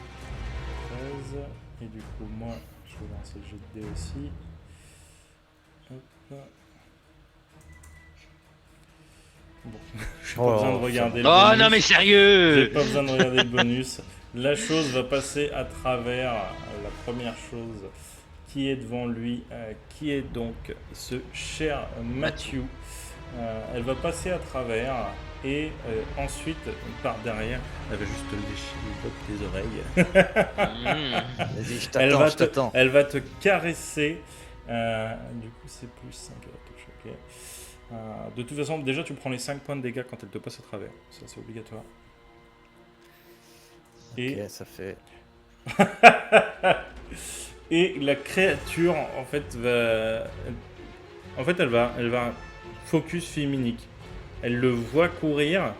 13. Et du coup, moi, je vais lancer le jet de dés aussi. Hop. Bon, j'ai pas besoin de regarder le Oh bonus. non mais J'ai sérieux. pas besoin de regarder le bonus. La chose va passer à travers la première chose qui est devant lui, qui est donc ce cher Matthew. Elle va passer à travers et ensuite par derrière, elle va juste te lécher les loques des oreilles. Vas-y, je Elle t'attends, va je t'attends. Elle va te caresser. Du coup, c'est plus 5 à la touche. Ok. De toute façon, déjà, tu prends les 5 points de dégâts quand elle te passe à travers. Ça, c'est obligatoire. Et Ok, ça fait. et la créature, en fait, elle va focus Filminique. Elle le voit courir,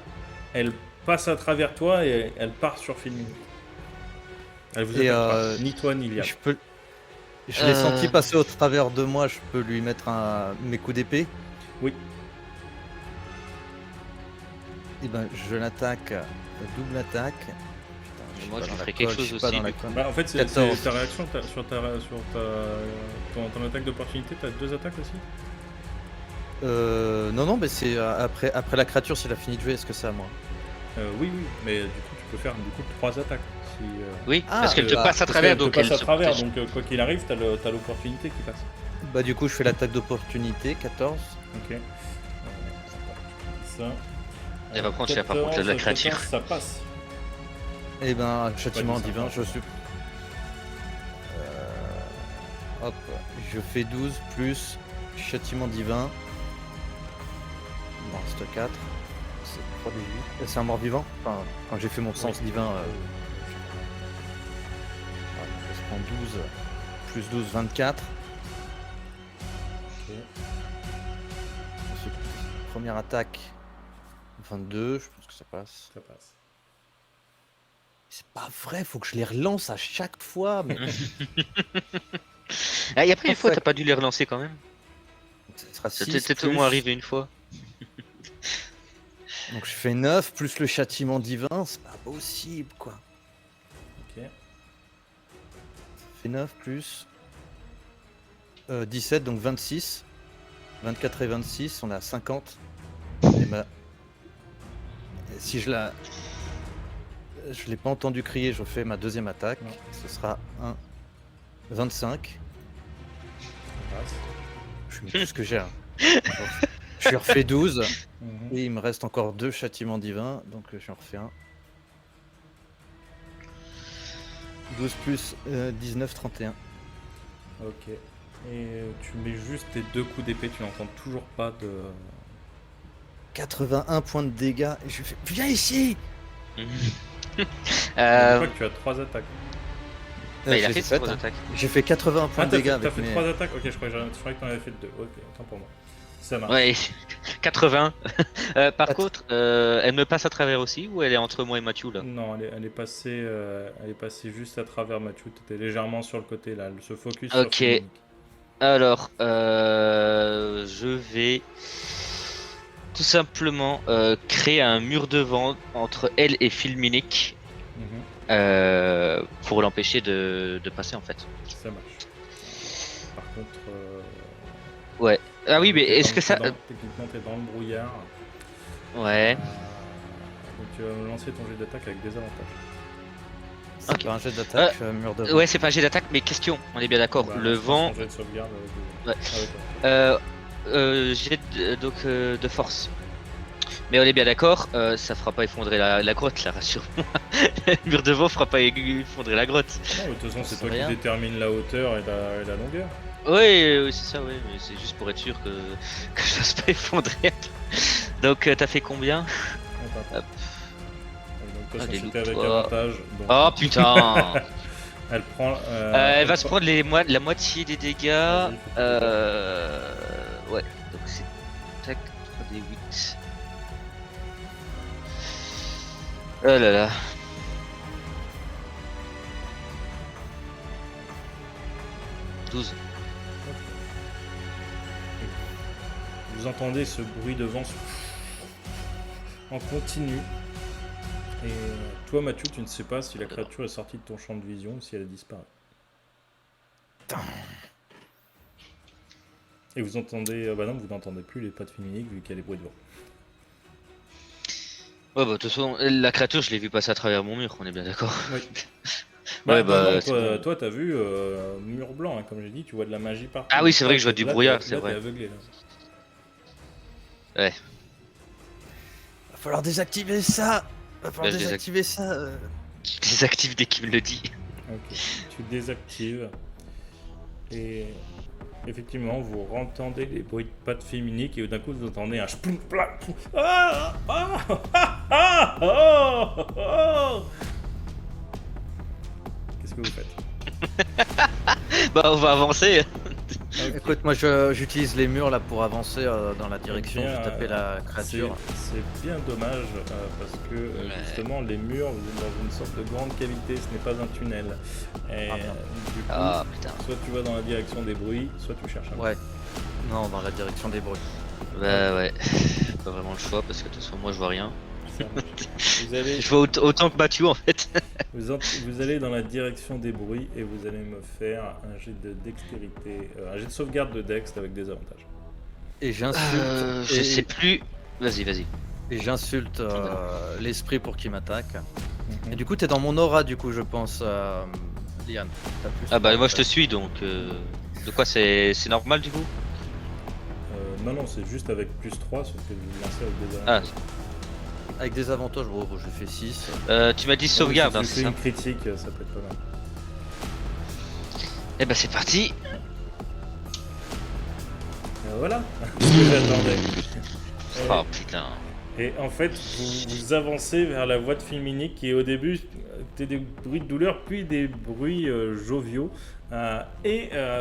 elle passe à travers toi et elle part sur Filminique. Elle vous Et, attaque pas, ni toi ni Liam. Je l'ai senti passer au travers de moi, je peux lui mettre mes coups d'épée. Oui. Et ben je l'attaque, double attaque. Putain, suis Moi, pas je dans la ferai colle, quelque je suis chose pas aussi, dans la du coup. colle. Bah, en fait, c'est 14. ta réaction sur ton attaque d'opportunité. T'as 2 attaques aussi. Non, mais c'est après la créature, s'il a fini de jouer, est-ce que c'est à moi? Oui, mais du coup, tu peux faire 3 attaques. Si, Oui, Ah, parce qu'elle te bah, passe à parce travers, qu'elle te donc passe elle à se travers, protège. donc quoi qu'il arrive, t'as l'opportunité qui passe. Bah du coup je fais l'attaque d'opportunité, 14. Ok. Ça. Elle va prendre cher, par contre, la créature. 14, ça passe. Et ben châtiment Pas dit divin, 50. je suis. Hop, je fais 12 plus châtiment divin. Il m'en reste 4. C'est 3 des 8. C'est un mort vivant. Enfin, quand j'ai fait mon sens divin, je prends 12 plus 12, 24. Ok. Ensuite, première attaque, 22. Je pense que ça passe. Ça passe. C'est pas vrai, faut que je les relance à chaque fois. Mais Ah, et après, une fois, Ça- t'as pas dû les relancer quand même. ça sera Ça 6 t'est au moins arrivé une fois. Donc je fais 9 plus le châtiment divin, c'est pas possible quoi. Ok. Ça fait 9 plus 17, donc 26. 24 et 26, on est à 50. Et bah, si je l'ai pas entendu crier, je fais ma deuxième attaque. Non. Ce sera un 25. Ça passe. Je suis tout ce que j'ai. Hein. Je lui refais 12. Mhm. Et il me reste encore 2 châtiments divins, donc je en refais un. 12 plus 19, 31. Ok. Et tu mets juste tes 2 coups d'épée, tu n'entends toujours pas de. 81 points de dégâts. Et je lui fais, viens ici. N'oublie Euh, pas que tu as 3 attaques. bah, il a J'ai fait fait, 3 hein. attaques. J'ai fait 80 points Ah, de t'as dégâts fait, t'as avec fait mes... 3 attaques. Ok, je croyais que t'en avais fait 2. Ok, autant pour moi. Ça marche. Ouais, 80. Par contre, elle me passe à travers aussi ou elle est entre moi et Mathieu là? Non, elle est passée juste à travers Mathieu. T'étais légèrement sur le côté là. Elle se focus Ok. sur Philminic. Alors, je vais tout simplement créer un mur de vent entre elle et Philminic Mhm, pour l'empêcher de passer en fait. ça marche. Par contre. Ouais. Ah oui, mais t'es est-ce dans- que ça... Techniquement, t'es dans le brouillard. Ouais. Donc tu vas me lancer ton jet d'attaque avec des avantages. C'est Ok. pas un jet d'attaque, mur de... Ouais, c'est pas un jet d'attaque, mais question, on est bien d'accord. Bah, Le je pense vent, ton jet de sauvegarde Ouais. avec toi. jet de force. Mais on est bien d'accord, ça fera pas effondrer la grotte là, rassure-moi. Le mur de vent fera pas effondrer la grotte. Non, de toute façon, c'est C'est toi rien. qui détermine la hauteur et la longueur. Oui, c'est ça, oui, mais c'est juste pour être sûr que je fasse pas effondrer. Donc t'as fait combien? On t'attend. Hop. Donc, de toute Ah, façon, des c'était avec loups. avantage. Donc, Oh putain. elle prend. Elle va se prendre la moitié des dégâts. Vas-y, fais tes Ouais, donc c'est tac, 3d8. Oh là là. « 12. Vous entendez ce bruit de vent en continu. Et toi, Mathieu, tu ne sais pas si la créature est sortie de ton champ de vision ou si elle a disparu. Et vous entendez. Bah non, vous n'entendez plus les pas de Philminic vu qu'il y a des bruits de vent. Ouais, bah, de toute façon, la créature, je l'ai vu passer à travers mon mur, on est bien d'accord. Oui. Ouais, non, bah, non, c'est toi, bon. toi, t'as vu mur blanc, hein, comme j'ai dit, tu vois de la magie partout. Ah oui, c'est vrai que je vois du Là, brouillard, t'es- c'est là, vrai. T'es aveuglé, là. Va falloir désactiver ça. Va falloir je désactiver ça. Je désactive dès qu'il me le dit. Ok, tu désactives. Et effectivement, vous entendez les bruits de pattes féminiques et d'un coup, vous entendez un sploum, plam, ploum. Ah, ah, ah, ah, oh, oh. Qu'est-ce que vous faites? Bah, on va avancer. Ok. Écoute, moi j'utilise les murs là pour avancer dans la direction, Eh bien, je vais taper la créature. C'est bien dommage parce que Ouais. justement les murs, vous êtes dans une sorte de grande cavité, ce n'est pas un tunnel. Et Ah, merde. du coup, Ah putain. soit tu vas dans la direction des bruits, soit tu cherches un Ouais. Non, dans la direction des bruits. Bah ouais. Pas vraiment le choix parce que de toute façon, moi je vois rien. Ça marche. Vous allez, Je vois autant que Mathieu en fait. vous allez dans la direction des bruits et vous allez me faire un jet de dextérité, un jet de sauvegarde de dex avec des avantages. Et j'insulte. Je sais plus. Vas-y. Et j'insulte l'esprit pour qu'il m'attaque. Mhm. Et du coup, t'es dans mon aura, du coup, je pense, Liane. T'as plus Ah bah moi je te suis donc. De quoi c'est normal du coup? Non, c'est juste avec plus 3, sauf que vous lancez avec des Ah. avantages. Avec des avantages, bon, j'ai fait 6. Tu m'as dit sauvegarde, Si hein, tu c'est fais ça? une critique, ça peut être pas mal. Eh bah c'est parti. Voilà ce que j'attendais. Oh putain. Et en fait, vous avancez vers la voie de Philminic qui est au début des bruits de douleur, puis des bruits joviaux.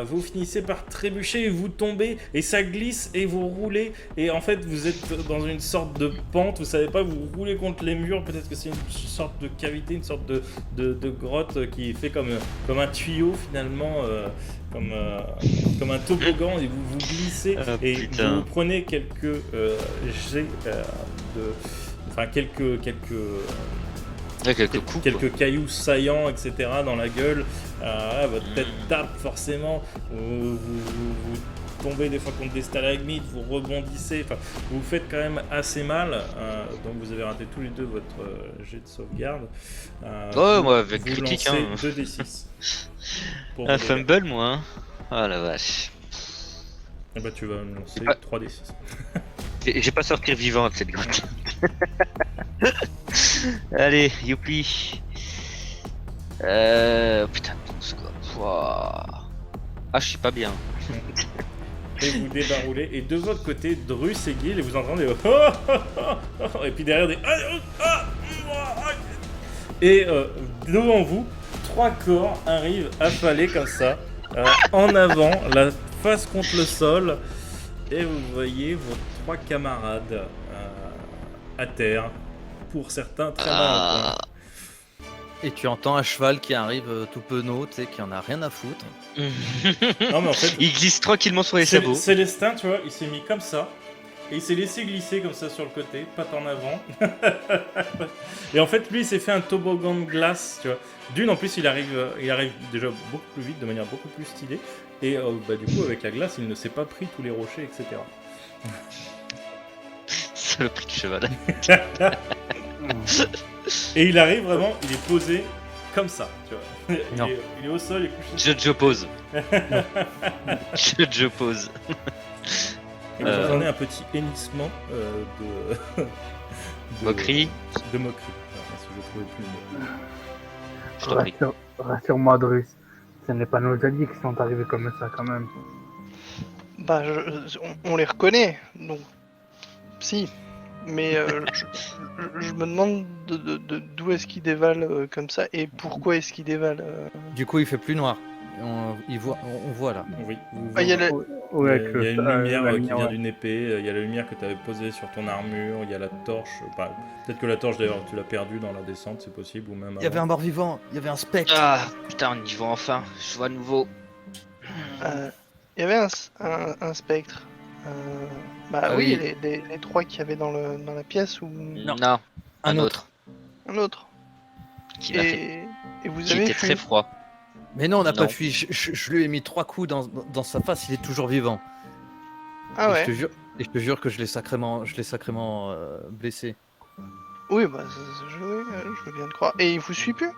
Vous finissez par trébucher et vous tombez, et ça glisse, et vous roulez. Et en fait, vous êtes dans une sorte de pente, vous savez pas, vous roulez contre les murs. Peut-être que c'est une sorte de cavité, une sorte de grotte qui est fait comme un tuyau finalement. Comme un toboggan et vous glissez Ah, et putain. vous prenez quelques jets quelques Ouais, quelques coups. quoi. quelques cailloux saillants, etc. dans la gueule. Votre tête tape forcément. Vous tombez des fois contre des stalagmites, vous rebondissez. Enfin, vous faites quand même assez mal. Donc vous avez raté tous les deux votre jet de sauvegarde. Ouais, moi avec vous critique, lancez hein. 2d6. Pour Un vos dégâts. fumble moi. Hein. Oh la vache. Eh ben, tu vas me lancer Ah. 3d6. J'ai pas sortir vivant de cette grotte. Allez, youpi. Putain, c'est quoi. Pouah. Ah, je suis pas bien. Et vous débaroulez. Et de votre côté, Drus et Gil, et vous entendez et puis derrière des Et devant vous, 3 corps arrivent affalés comme ça, en avant, la face contre le sol, et vous voyez vos 3 camarades à terre, pour certains très mal en point. Et tu entends un cheval qui arrive tout penaud, tu sais, qui en a rien à foutre. Non mais en fait, Il glisse tranquillement sur les sabots. Célestin, tu vois, il s'est mis comme ça, et il s'est laissé glisser comme ça sur le côté, patte en avant. Et en fait, lui, il s'est fait un toboggan de glace, tu vois. D'une, en plus, il arrive déjà beaucoup plus vite, de manière beaucoup plus stylée. Et du coup, avec la glace, il ne s'est pas pris tous les rochers, etc. C'est le prix du cheval. Et il arrive vraiment, il est posé comme ça, tu vois. Non. Il est au sol, il est couché. Je pose. Je pose. Et vous entendez un petit hennissement de Moquerie. De moquerie. Voilà, si je trouvais plus le mot. Je t'en prie. Rassure-moi, Drus. Ce n'est pas nos alliés qui sont arrivés comme ça, quand même. Bah, on les reconnaît, donc si. Mais je me demande d'où est-ce qu'ils dévalent comme ça et pourquoi est-ce qu'ils dévalent. Du coup, il fait plus noir. On voit là. Oui, vous Ah, il y a voyez. le- Ouais, Il y a une lumière la qui lumière, vient ouais. d'une épée, il y a la lumière que tu avais posée sur ton armure, il y a la torche. Peut-être que la torche d'ailleurs tu l'as perdue dans la descente, c'est possible, ou même. Il y avait un mort-vivant, il y avait un spectre. Ah putain, on y va enfin. Je vois de nouveau. Il y avait un spectre. Bah Ah oui, oui. les 3 qu'il y avait dans la pièce ou Non, Un un autre. un autre. Qui m'a fait. Et vous Qui avez était fui. très froid. Mais non, on n'a Non. pas fui. Je lui ai mis 3 coups dans sa face, il est toujours vivant. Ah Et ouais. je te jure que je l'ai sacrément blessé. Oui, bah je veux bien te croire. Et il vous suit plus?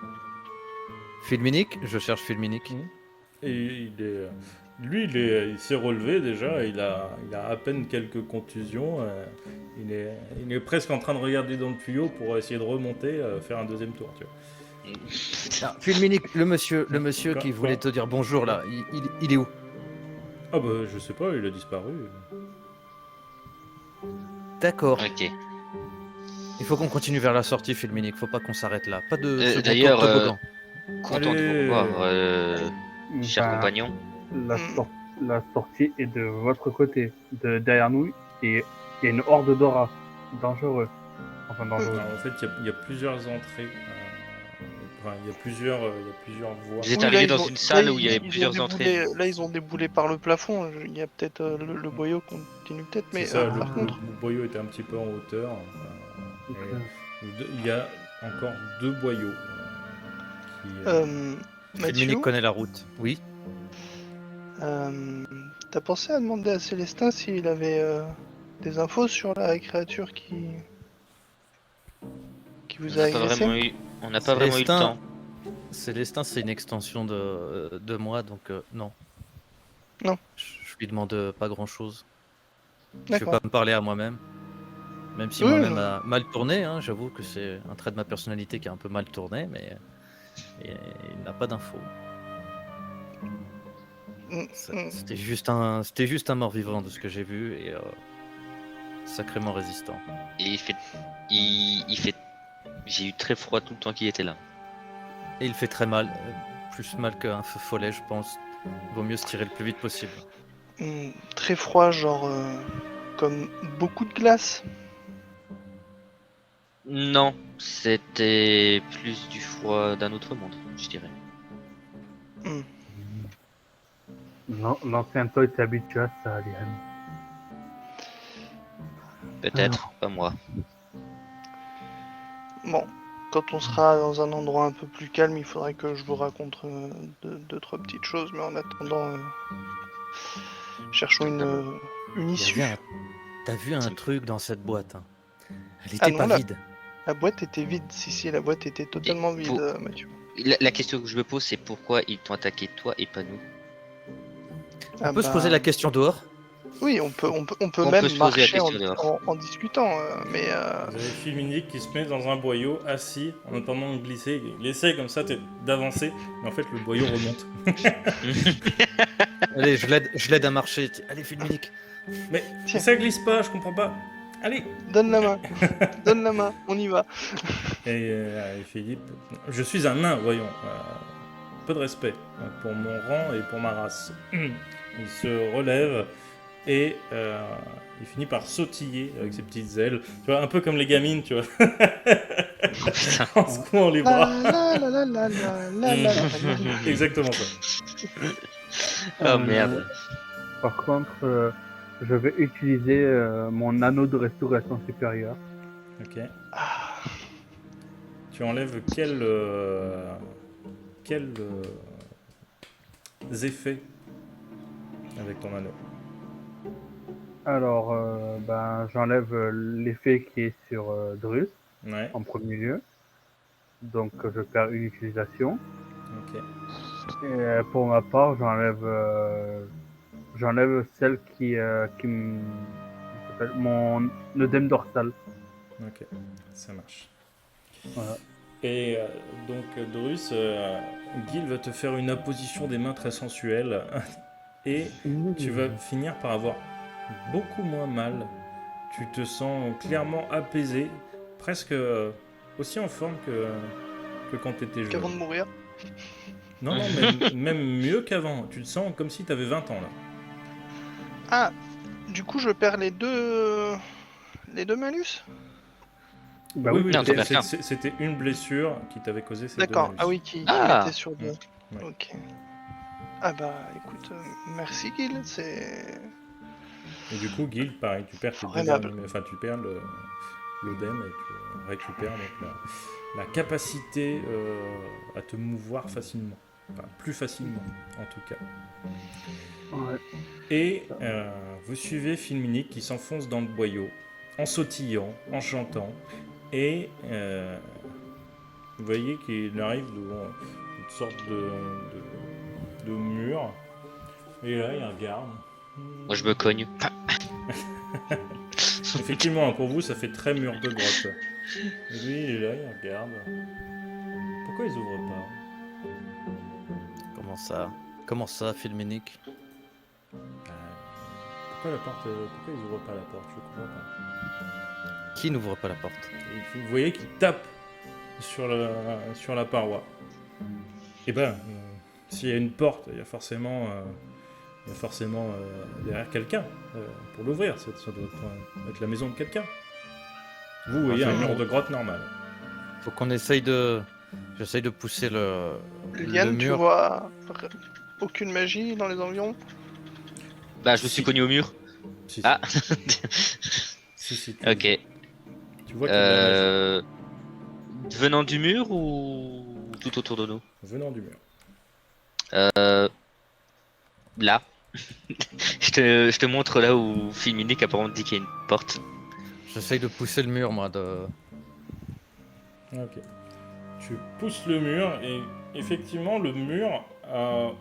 Filminique, je cherche Filminique. Et il s'est relevé déjà, il a à peine quelques contusions. Il est presque en train de regarder dans le tuyau pour essayer de remonter, faire un deuxième tour. Tu vois. Ah, Filminique, le monsieur Quoi, qui voulait quoi te dire bonjour là, il est où? Ah bah je sais pas, il a disparu. D'accord. Ok. Il faut qu'on continue vers la sortie, Filminique. Faut pas qu'on s'arrête là. Pas de second d'ailleurs, tour toboggan. Content de Allez. vous revoir, cher Ben, compagnon. la sortie est de votre côté. Derrière nous, et il y a une horde d'aura. Dangereux. Enfin, dangereux. Alors, en fait, il y a plusieurs entrées. Il y a plusieurs voies. Vous êtes Oui, arrivé là, dans ils ont- une salle là, où il y avait ils ont plusieurs déboulé- entrées. Là, ils ont déboulé par le plafond. Il y a peut-être le boyau continue peut-être, mais C'est ça, par contre. le boyau était un petit peu en hauteur. Il y a encore 2 boyaux. Mathieu, Filminique connaît la route. Oui. t'as pensé à demander à Célestin s'il avait des infos sur la créature qui vous a agressé? On n'a pas vraiment eu le Célestin. temps. Célestin, c'est une extension de moi, donc non. Non. Je lui demande pas grand chose. Je vais D'accord. pas me parler à moi-même. Même si Oui, moi-même non. a mal tourné, hein, j'avoue que c'est un trait de ma personnalité qui a un peu mal tourné, mais il n'a pas d'infos. C'était juste un mort-vivant de ce que j'ai vu et sacrément résistant. Et il fait. J'ai eu très froid tout le temps qu'il était là. Et il fait très mal, plus mal qu'un feu follet, je pense. Vaut mieux se tirer le plus vite possible. Très froid, genre comme beaucoup de glace. Non, c'était plus du froid d'un autre monde, je dirais. Non, l'ancien toi était habitué à ça, Liane. Peut-être, pas moi. Bon, quand on sera dans un endroit un peu plus calme, il faudrait que je vous raconte deux, trois petites choses, mais en attendant, cherchons une issue. T'as vu un truc dans cette boîte, hein. Elle Ah était non, pas là- vide. La boîte était vide, si, la boîte était totalement Et vide, pour- Mathieu. La question que je me pose, c'est pourquoi ils t'ont attaqué toi et pas nous. Ah On peut se bah, poser la question dehors. Oui, on peut On même peut se poser la marcher question dehors. en discutant, mais Vous avez Filminique qui se met dans un boyau, assis, en attendant de glisser. Il essaie comme ça d'avancer, mais en fait le boyau remonte. Allez, je l'aide à marcher. Allez, Filminique. Mais Tiens. ça glisse pas, je comprends pas. Allez. donne la main, donne la main, on y va. Et Philippe, je suis un nain, voyons. Peu de respect pour mon rang et pour ma race. Il se relève et il finit par sautiller avec ses petites ailes. Tu vois, un peu comme les gamines, tu vois. Oh, putain. En secouant les bras. La la la la la la la la. Exactement ça. Oh merde. Par contre, je vais utiliser mon anneau de restauration supérieure. Ok. Ah, Tu enlèves quels effets avec ton anneau? Alors, j'enlève l'effet qui est sur Drus Ouais. en premier lieu. Donc, je perds une utilisation. Ok. Et pour ma part, j'enlève celle qui s'appelle mon œdème dorsal. Ok. Ça marche. Voilà. Et donc, Drus, Gil va te faire une imposition des mains très sensuelle. Et tu vas finir par avoir beaucoup moins mal. Tu te sens clairement apaisé, presque aussi en forme que quand tu étais jeune. qu'avant de mourir. Non, non, même mieux qu'avant. Tu te sens comme si tu avais 20 ans là. Ah, du coup, je perds les deux malus. Bah oui, oui, oui, Non, c'était- tout à fait. c'était une blessure qui t'avait causé ces deux D'accord. malus. Ah oui, qui Ah. était sur deux. Ouais. Ok. Ah bah, écoute, merci Gil, c'est. Et du coup, Gil, pareil, tu perds tes deux Formidable. derniers- enfin, tu perds l'œdème et tu récupères donc la capacité à te mouvoir facilement. Enfin, plus facilement, en tout cas. ouais. Et vous suivez Philminique qui s'enfonce dans le boyau, en sautillant, en chantant. Et vous voyez qu'il arrive devant une sorte de mur. Et là, il regarde. Moi je me cogne. Effectivement, pour vous, ça fait très mur de grotte. Et lui, il est là, il regarde. Pourquoi ils ouvrent pas? Comment ça, Philminique? Pourquoi ils ouvrent pas la porte? Je comprends pas. Qui n'ouvre pas la porte? Et vous voyez qu'il tape sur la paroi. Et ben, s'il y a une porte, il y a forcément derrière quelqu'un pour l'ouvrir. Ça doit être la maison de quelqu'un. Vous voyez un mur de grotte normal. Faut qu'on essaye de... J'essaye de pousser le Liane, tu mur. vois aucune magie dans les environs? Bah je me suis cogné au mur. Si, Ah. si, Ok. tu vois qu'il y a de la magie Venant du mur ou tout autour de nous? venant du mur. Là. je te montre là où Philminique apparemment dit qu'il y a une porte. J'essaye de pousser le mur, moi, Ok. Tu pousses le mur et effectivement le mur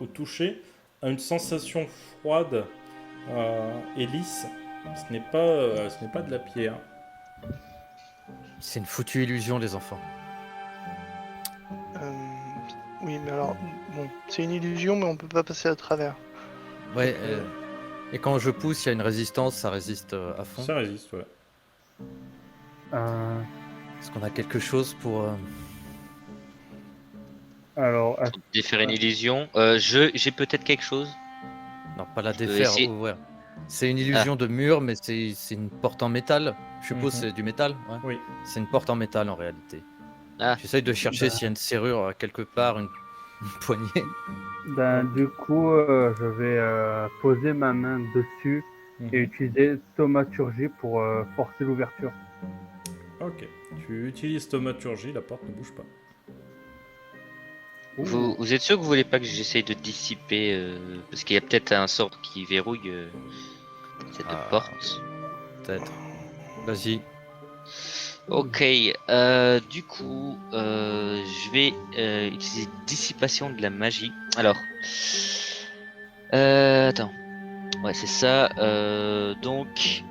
au toucher a une sensation froide et lisse. Ce n'est pas de la pierre. C'est une foutue illusion, les enfants. Oui, mais alors, bon, c'est une illusion, mais on peut pas passer à travers. Ouais, et quand je pousse, il y a une résistance, ça résiste à fond. Ça résiste, ouais. Est-ce qu'on a quelque chose pour... Alors, Pour défaire une illusion. J'ai peut-être quelque chose. Non, pas la peux défaire, essayer. ouvrir. C'est une illusion de mur, mais c'est une porte en métal. Je suppose Mhm. c'est du métal, ouais. Oui. C'est une porte en métal en réalité. Ah. J'essaye de chercher Bah. s'il y a une serrure quelque part, une poignée. du coup, je vais poser ma main dessus et utiliser thaumaturgie pour forcer l'ouverture. Ok. Tu utilises thaumaturgie, la porte ne bouge pas. Vous êtes sûr que vous voulez pas que j'essaye de dissiper parce qu'il y a peut-être un sort qui verrouille cette Ah. porte. Peut-être. Vas-y. Ok, du coup, je vais utiliser dissipation de la magie. Alors, attends, ouais, c'est ça. Donc,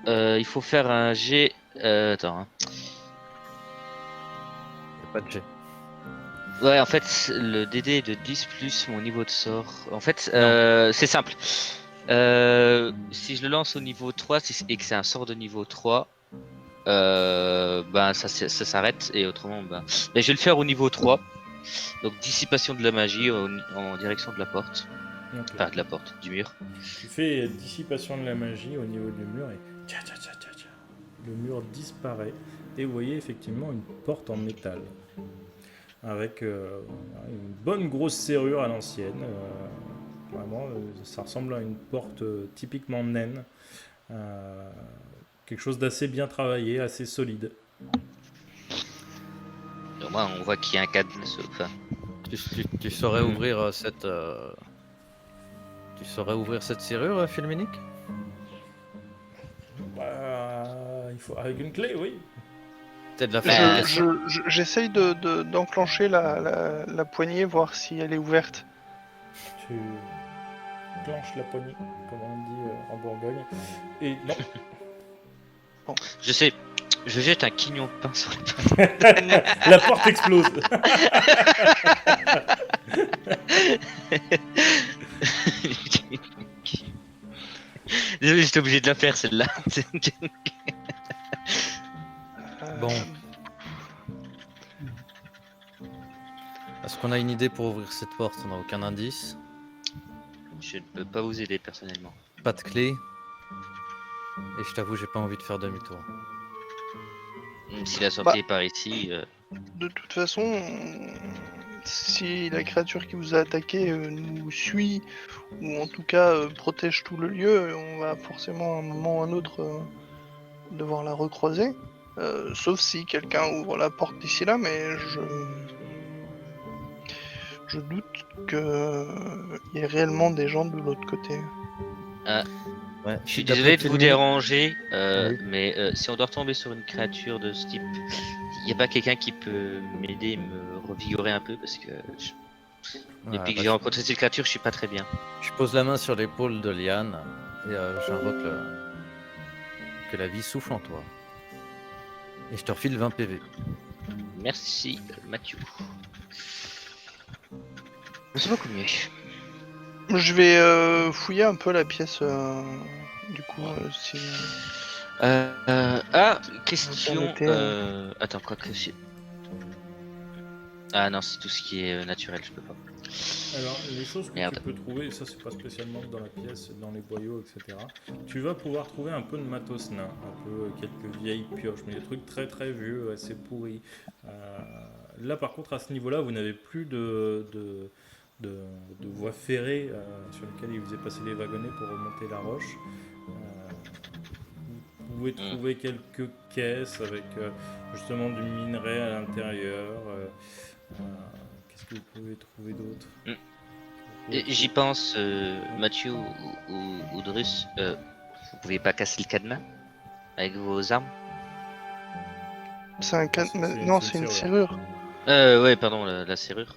il faut faire un jet. Attends. Hein. Y a pas de jet. Ouais, en fait, le DD est de 10 plus mon niveau de sort. En fait, c'est simple. Si je le lance au niveau 3 et que c'est un sort de niveau 3, Ben ça s'arrête et autrement mais je vais le faire au niveau 3. Donc dissipation de la magie en direction de la porte. Ok. Enfin de la porte, du mur. Tu fais dissipation de la magie au niveau du mur et tcha tcha tcha tcha tcha. Le mur disparaît et vous voyez effectivement une porte en métal avec une bonne grosse serrure à l'ancienne. Vraiment, ça ressemble à une porte typiquement naine. Quelque chose d'assez bien travaillé, assez solide. Au moins on voit qu'il y a un cadenas. Enfin, Tu saurais ouvrir cette. Tu saurais ouvrir cette serrure, Philminic? Il faut avec une clé, oui. Peut-être de la fabrication. J'essaye d'enclencher la poignée, voir si elle est ouverte. Tu clenches la poignée, comme on dit en Bourgogne. Et non. je sais, je jette un quignon de pain sur la porte. La porte explose. Désolé, j'étais obligé de la faire celle-là. Bon. Est-ce qu'on a une idée pour ouvrir cette porte? On n'a aucun indice. Je ne peux pas vous aider personnellement. Pas de clé. Et je t'avoue, j'ai pas envie de faire demi-tour. Si la sortie est par ici. De toute façon, si la créature qui vous a attaqué nous suit, ou en tout cas protège tout le lieu, on va forcément à un moment ou à un autre devoir la recroiser. Sauf si quelqu'un ouvre la porte d'ici là, mais je doute qu'il y ait réellement des gens de l'autre côté. Ouais, Je suis d'après désolé de vous Philminic- déranger, Oui. mais si on doit retomber sur une créature de ce type, il n'y a pas quelqu'un qui peut m'aider et me revigorer un peu parce que Ouais, depuis que bah, j'ai rencontré cette créature, je suis pas très bien. je pose la main sur l'épaule de Liane et j'invoque que la vie souffle en toi. Et je te refile 20 PV. Merci, Mathieu. C'est beaucoup mieux. Je vais fouiller un peu la pièce, du coup, si... Question. Permettez, Attends, quoi que c'est. Ah non, c'est tout ce qui est naturel, je peux pas. Alors, les choses que Merde. tu peux trouver, ça c'est pas spécialement dans la pièce, dans les boyaux, etc. Tu vas pouvoir trouver un peu de matos nain, un peu quelques vieilles pioches, mais des trucs très très vieux, assez pourris. Là par contre, à ce niveau-là, vous n'avez plus de voies ferrées sur lesquelles ils faisaient passer les wagonnets pour remonter la roche. Vous pouvez trouver quelques caisses avec justement du minerai à l'intérieur. Qu'est-ce que vous pouvez trouver d'autre? J'y pense, Mathieu ou Drus, vous pouvez pas casser le cadenas avec vos armes? C'est un c'est une- Non, c'est c'est une une serrure. serrure. Ouais, pardon, la serrure.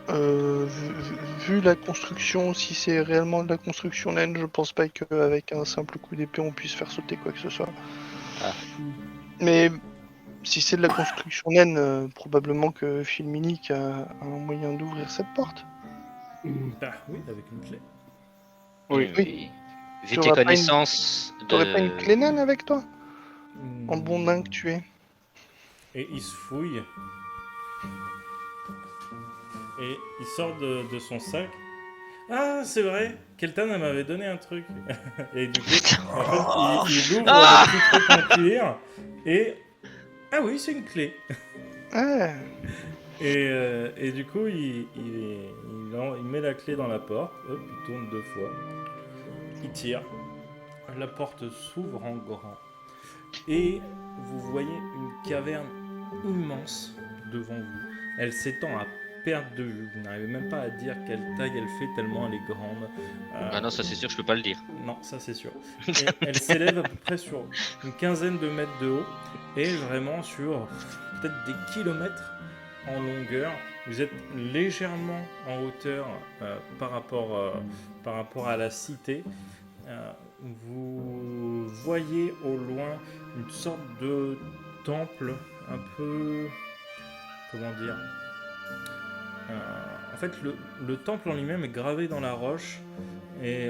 Vu la construction, si c'est réellement de la construction naine, je pense pas qu'avec un simple coup d'épée on puisse faire sauter quoi que ce soit. Ah. Mais si c'est de la construction naine, probablement que Philminic a un moyen d'ouvrir cette porte. Bah oui, avec une clé. Oui. Oui. Vu Tu tes auras pas une- connaissances T'aurais pas une clé naine avec toi? En Hmm. bon nain que tu es. Et il se fouille. Et il sort de son sac. Ah, c'est vrai, Keltan elle m'avait donné un truc. Et du coup, en fait, il ouvre le petit truc en cuir. Et. Ah oui, c'est une clé. Ouais. Et du coup, il met la clé dans la porte. Hop, il tourne 2 fois. Il tire. La porte s'ouvre en grand. Et vous voyez une caverne immense devant vous. Elle s'étend à perte de vue. Vous n'arrivez même pas à dire quelle taille elle fait tellement elle est grande. Ah non, ça c'est sûr, je peux pas le dire. Non, ça c'est sûr. Et elle s'élève à peu près sur une quinzaine de mètres de haut et vraiment sur peut-être des kilomètres en longueur. Vous êtes légèrement en hauteur par rapport à la cité. Vous voyez au loin une sorte de temple un peu... Comment dire en fait, le temple en lui-même est gravé dans la roche et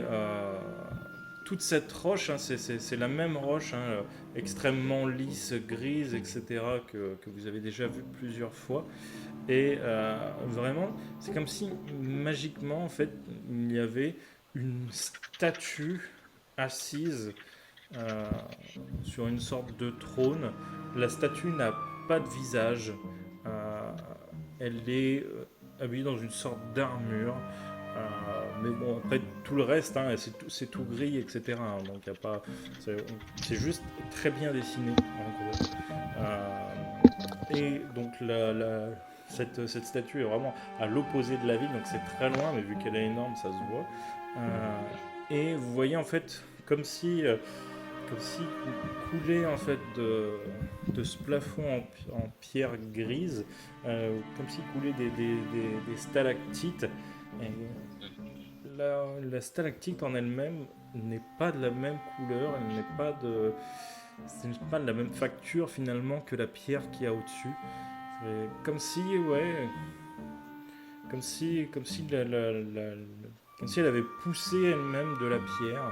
toute cette roche, hein, c'est la même roche, hein, extrêmement lisse, grise, etc., que vous avez déjà vu plusieurs fois. Et vraiment, c'est comme si magiquement, en fait, il y avait une statue assise sur une sorte de trône. La statue n'a pas de visage. Euh, Elle est habillée dans une sorte d'armure. Mais bon, après tout le reste, hein, c'est tout gris, etc. hein, donc y a pas, c'est juste très bien dessiné, en gros. Et donc cette statue est vraiment à l'opposé de la ville, donc c'est très loin, mais vu qu'elle est énorme, ça se voit. Et vous voyez en fait comme si coulait en fait de ce plafond en pierre grise, comme s'il coulait des stalactites. Et la stalactite en elle-même n'est pas de la même couleur, elle n'est pas c'est pas de la même facture finalement que la pierre qu'il y a au-dessus. C'est comme si, ouais, comme si comme si elle avait poussé elle-même de la pierre.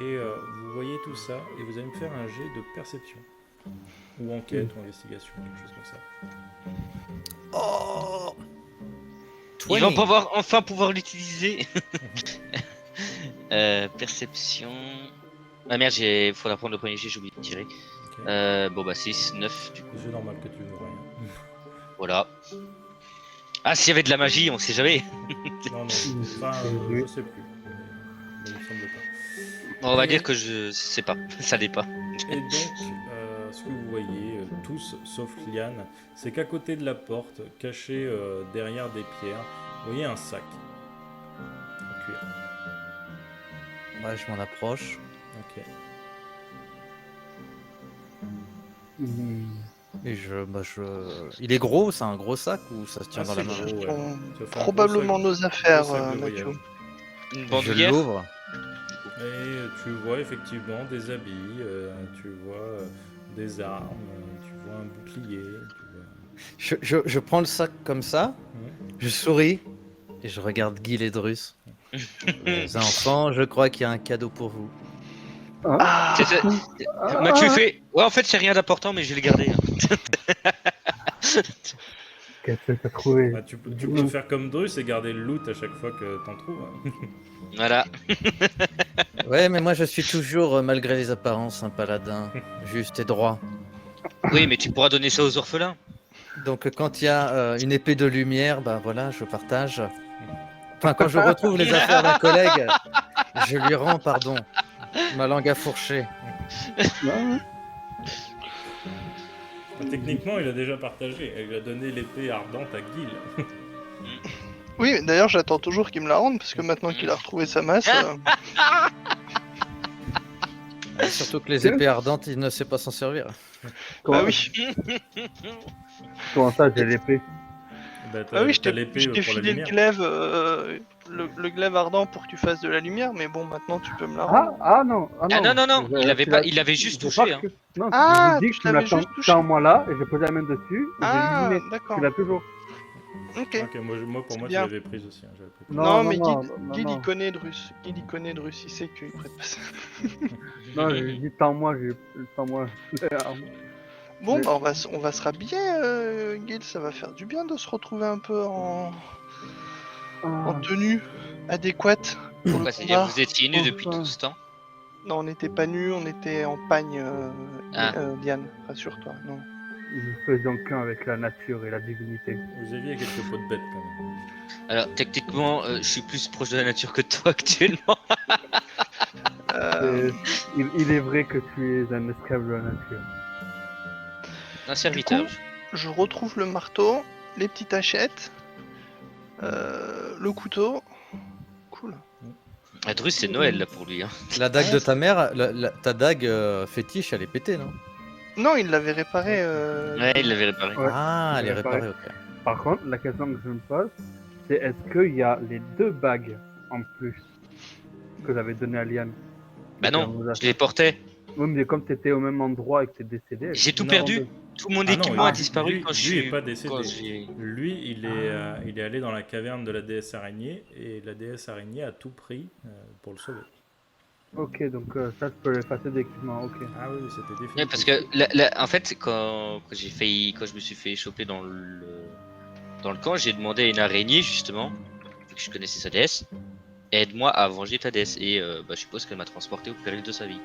Et vous voyez tout ça, et vous allez me faire un jet de perception. Ou enquête, ou investigation, quelque chose comme ça. Oh Ils vont 20. enfin pouvoir l'utiliser. Perception. Ah merde, faudra prendre le premier jet, j'ai oublié de tirer. Ok. Bon bah 6, 9 du coup. C'est normal que tu ne vois rien. Voilà. Ah, s'il y avait de la magie, on sait jamais. Non, enfin, je sais plus. Mais il me semble pas. On va dire que je sais pas, ça l'est pas. Et donc, ce que vous voyez, tous sauf Liane, c'est qu'à côté de la porte, caché derrière des pierres, vous voyez un sac en cuir. Ouais, je m'en approche. Ok. Et il est gros, c'est un gros sac ou ça se tient Ah, dans la c'est main? gros, ouais. Sont Ça fait un probablement gros nos affaires, gros sac de Mathieu. voyage. Une Je bandoulière. l'ouvre. Et tu vois effectivement des habits, tu vois des armes, tu vois un bouclier, tu vois... Je prends le sac comme ça, Ouais. je souris et je regarde Guy et Drus. Les enfants, je crois qu'il y a un cadeau pour vous. Ah, Mathieu fait. Ouais, en fait, c'est rien d'important, mais je vais le garder. Qu'est-ce que t'as trouvé? Bah, tu peux faire comme Drus et garder le loot à chaque fois que t'en trouves. hein. Voilà. Ouais, mais moi je suis toujours, malgré les apparences, un paladin, juste et droit. Oui, mais tu pourras donner ça aux orphelins. Donc quand il y a une épée de lumière, bah voilà, je partage. Enfin, quand je retrouve les affaires d'un collègue, je lui rends, pardon, ma langue à fourcher. Non, Techniquement, il a déjà partagé. Il a donné l'épée ardente à Gil. oui, d'ailleurs, j'attends toujours qu'il me la rende parce que maintenant qu'il a retrouvé sa masse. Surtout que les épées ardentes, il ne sait pas s'en servir. comment, Ah oui, comment ça, j'ai l'épée? Bah, ah oui, je t'as t'ai l'épée pour la filé le lumière. glaive, le glaive ardent pour que tu fasses de la lumière, mais bon, maintenant tu peux me la rendre. Non. Ah non, Je- il avait tu pas, l'as- il avait juste j'ai touché. pas Hein. que- Non, Ah, je lui ai dit tu que tu me l'avais l'as juste touché. en moi là, et j'ai posé la main dessus, et j'ai Ah, éliminé. d'accord. Tu l'as toujours. Ok. Ok, moi pour moi, tu bien. l'avais prise aussi. hein, j'avais pris. Non, mais non, Gil, non. il connaît Drus. Gil, il connaît Drus, il sait qu'il prête pas ça. Non, j'ai dit tant moi, tant moi. Bon, Mais- bah on va se rhabiller, Gil, ça va faire du bien de se retrouver un peu en tenue adéquate. Pour le Pourquoi c'est-à-dire combat. vous étiez nus depuis Enfin. tout ce temps? Non, on n'était pas nus, on était en pagne, Ah. Diane, rassure-toi. Non. Nous faisions qu'un avec la nature et la divinité. Vous aviez quelques pots de bête quand même. Alors techniquement, je suis plus proche de la nature que toi actuellement. Euh, Il est vrai que tu es un esclave de la nature. Un serviteur. je retrouve le marteau, les petites hachettes, le couteau. Cool. Ah, Drus, c'est Noël là pour lui. Hein. La dague de ta mère, ta dague fétiche, elle est pétée, non? Non, il l'avait réparé. Ouais, il l'avait réparé. Ouais, Ah, elle est réparée. réparée, ok. Par contre, la question que je me pose, c'est est-ce qu'il y a les deux bagues en plus que j'avais donné à Liane? Bah non, je les portais. Oui, mais comme tu étais au même endroit et que tu es décédé. J'ai tout Non, perdu. Tout mon Ah non, équipement lui- a disparu lui- quand je lui suis. est pas décédé. quand j'ai- Lui, il est allé dans la caverne de la déesse araignée et la déesse araignée a tout pris pour le sauver. Ok, donc ça, je peux l'effacer d'équipement, ok. Ah oui, c'était définitif. Ouais, parce que en fait, quand je me suis fait choper dans le camp, j'ai demandé à une araignée justement, vu que je connaissais sa déesse, aide-moi à venger ta déesse. Et je suppose qu'elle m'a transporté au péril de sa vie.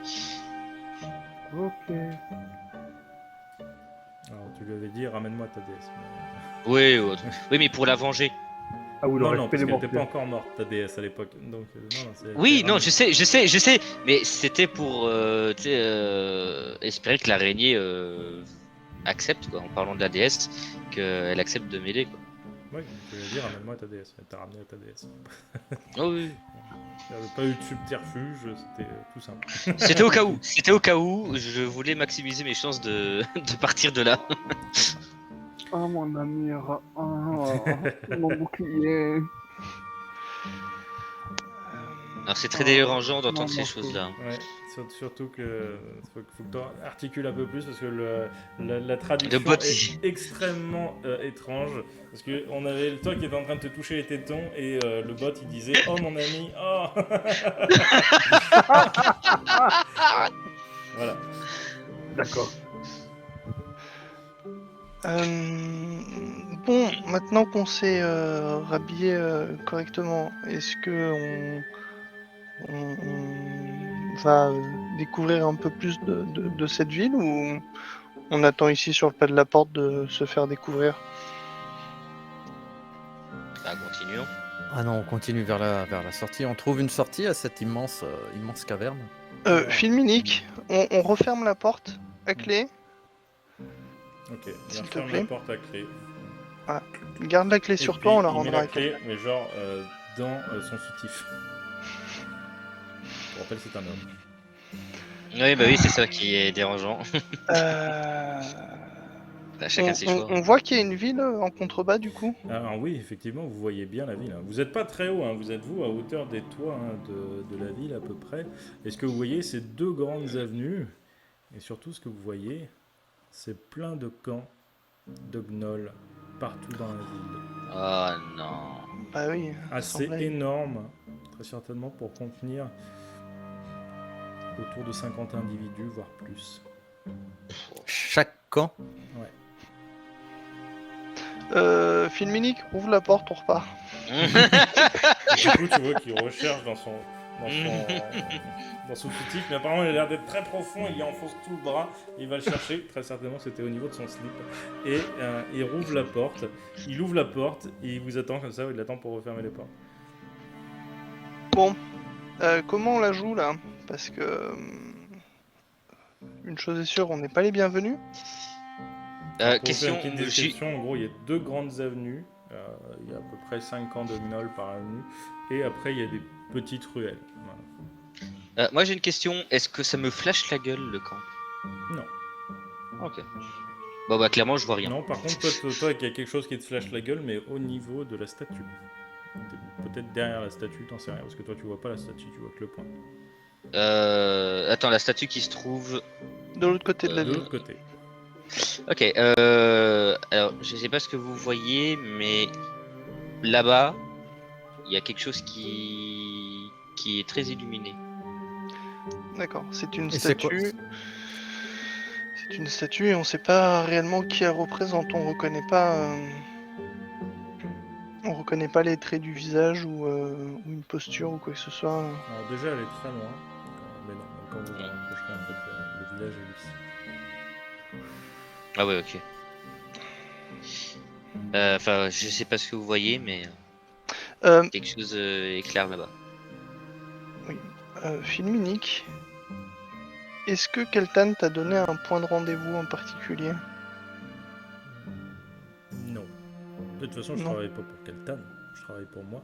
Ok. Alors, tu lui avais dit, ramène-moi ta déesse. Oui, oui, mais pour la venger. Ah oui, le Non, non, respect parce des qu'elle n'était pas morts. encore morte, ta déesse à l'époque. Donc, non, c'est. Oui, non, ramène- je sais, mais c'était pour tu sais, espérer que l'araignée accepte, quoi, en parlant de la déesse, qu'elle accepte de m'aider, quoi. Oui, tu lui as dit, ramène-moi ta déesse. Elle t'a ramené à ta déesse. Oh, oui. Il n'y avait pas eu de subterfuge, c'était tout simple. C'était au cas où, je voulais maximiser mes chances de partir de là. Oh mon ami, mon bouclier. Alors c'est très dérangeant d'entendre non, ces non, choses-là. Ouais, surtout que faut que tu articules un peu plus parce que la Le traduction bot, est extrêmement étrange. Parce qu'on avait toi qui était en train de te toucher les tétons et le bot il disait oh mon ami, oh Voilà. D'accord. Bon, maintenant qu'on s'est rhabillé correctement, est-ce que on va découvrir un peu plus de cette ville ou on attend ici sur le pas de la porte de se faire découvrir? Bah, continuons. Ah non, on continue vers la sortie. On trouve une sortie à cette immense caverne. Philminique, on referme la porte à clé. Ok, il S'il te referme plaît. la porte à clé. Garde la clé Et sur puis, toi, on la il met rendra la à clé, quelqu'un. mais genre dans son soutif. Je vous rappelle, c'est un homme. Oui, bah oui, c'est ça qui est dérangeant. Euh, Bah, chacun ses choix. on voit qu'il y a une ville en contrebas du coup. Alors oui, effectivement, vous voyez bien la ville. Hein. Vous n'êtes pas très haut, hein. Vous êtes vous à hauteur des toits hein, de la ville à peu près. Et ce que vous voyez, c'est deux grandes avenues. Et surtout, ce que vous voyez, c'est plein de camps de gnolls partout dans la ville. Oh non. Bah oui. Assez semblait. énorme, très certainement pour contenir autour de 50 individus, voire plus. Chaque camp. Philminique, ouvre la porte, on repart. Du coup, tu vois qu'il recherche dans son soutif, mais apparemment il a l'air d'être très profond, il y enfonce tout le bras, il va le chercher, très certainement c'était au niveau de son slip, et il rouvre la porte, il ouvre la porte, et il vous attend comme ça, il attend pour refermer les portes. Bon, comment on la joue là? Parce que une chose est sûre, on n'est pas les bienvenus. Alors, pour Question, faire une petite description, en gros il y a deux grandes avenues, il y a à peu près 5 camps de gnolls par avenue, et après il y a des petites ruelles. Voilà. moi j'ai une question, est-ce que ça me flash la gueule le camp? Non. Ok. Bon bah clairement je vois rien. Non, par contre, toi, il y a quelque chose qui te flash la gueule, mais au niveau de la statue. Peut-être derrière la statue, t'en sais rien, parce que toi, tu vois pas la statue, tu vois que le point. Attends, la statue qui se trouve... De l'autre côté de la De ville. l'autre côté. Ok, alors je sais pas ce que vous voyez, mais là-bas, il y a quelque chose qui est très illuminé. D'accord, c'est une Et c'est quoi statue. C'est une statue et on sait pas réellement qui elle représente. On reconnaît pas. On reconnaît pas les traits du visage ou une posture ou quoi que ce soit. Alors déjà, elle est très loin, mais non, même quand vous vous rapprocherez, en fait, le village est ici. Ah ouais, ok. Enfin, je sais pas ce que vous voyez, mais quelque chose est clair là-bas. Philminique, est-ce que Keltan t'a donné un point de rendez-vous en particulier? Non. De toute façon, je Non. travaille pas pour Keltan, je travaille pour moi.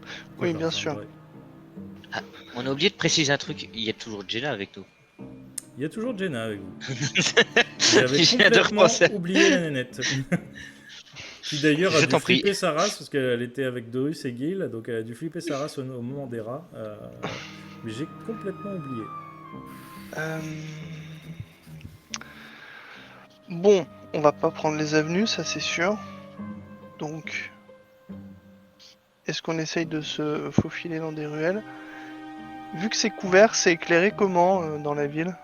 Pourquoi Oui, je bien leur sûr. demanderais? On a oublié de préciser un truc, il y a toujours Jenna avec nous. Il y a toujours Jenna avec vous. J'avais Je viens de complètement repenser. oublié la nénette. Qui d'ailleurs a Je dû t'en prie. flipper sa race, parce qu'elle était avec Dorus et Gil, donc elle a dû flipper sa race au moment des rats. Mais j'ai complètement oublié. Bon, on va pas prendre les avenues, ça c'est sûr. Donc, est-ce qu'on essaye de se faufiler dans des ruelles? Vu que c'est couvert, c'est éclairé comment dans la ville?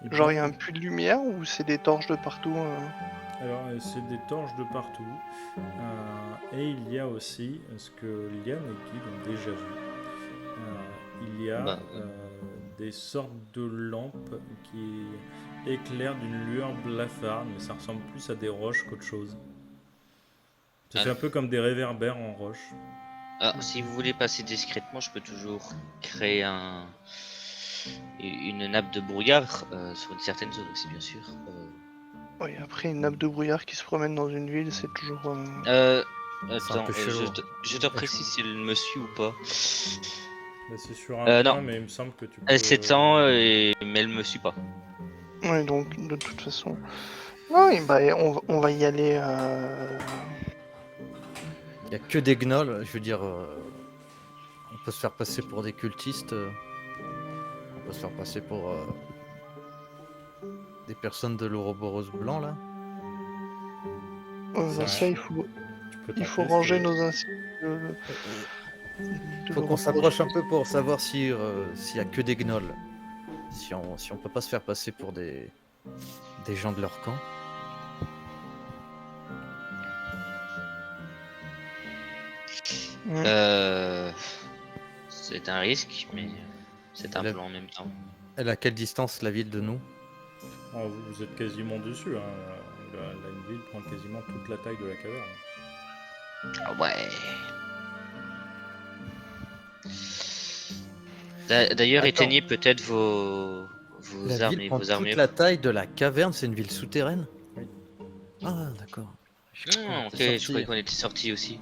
Et Genre, puis, il y a un puits de lumière ou c'est des torches de partout alors, c'est des torches de partout. Et il y a aussi ce que Liane et Guy ont déjà vu. Il y a Bah, des sortes de lampes qui éclairent d'une lueur blafarde, mais ça ressemble plus à des roches qu'autre chose. Ça fait Ah. un peu comme des réverbères en roche. Si vous voulez passer discrètement, je peux toujours créer une nappe de brouillard sur une certaine zone aussi, bien sûr. Oui, après, une nappe de brouillard qui se promène dans une ville, c'est toujours... C'est un peu chelou. je te précise s'il me suit ou pas. Là, c'est sur un non. point, mais il me semble que tu peux... Elle s'étend, mais elle me suit pas. Ouais, donc, de toute façon... Oui, bah, on va y aller... Il y a que des gnolls, je veux dire. On peut se faire passer pour des cultistes. On peut se faire passer pour des personnes de l'Ouroboros blanc là. Ça, ça, il faut tu peux faut tenter, ranger c'est- nos insignes. Faut qu'on s'approche un peu pour savoir si s'il y a que des gnolls. Si on peut pas se faire passer pour des gens de leur camp. Mm. C'est un risque, mais c'est un La- plan en même temps. Elle à quelle distance la ville de nous? Oh, vous êtes quasiment dessus. Hein. La ville prend quasiment toute la taille de la caverne. Ah ouais. D'ailleurs, Attends. éteignez peut-être vos La armes ville et prend vos toute armures. la taille de la caverne, c'est une ville souterraine? Oui. Ah d'accord. Je croyais qu'on Ok, était je sortis. croyais qu'on était sortis aussi.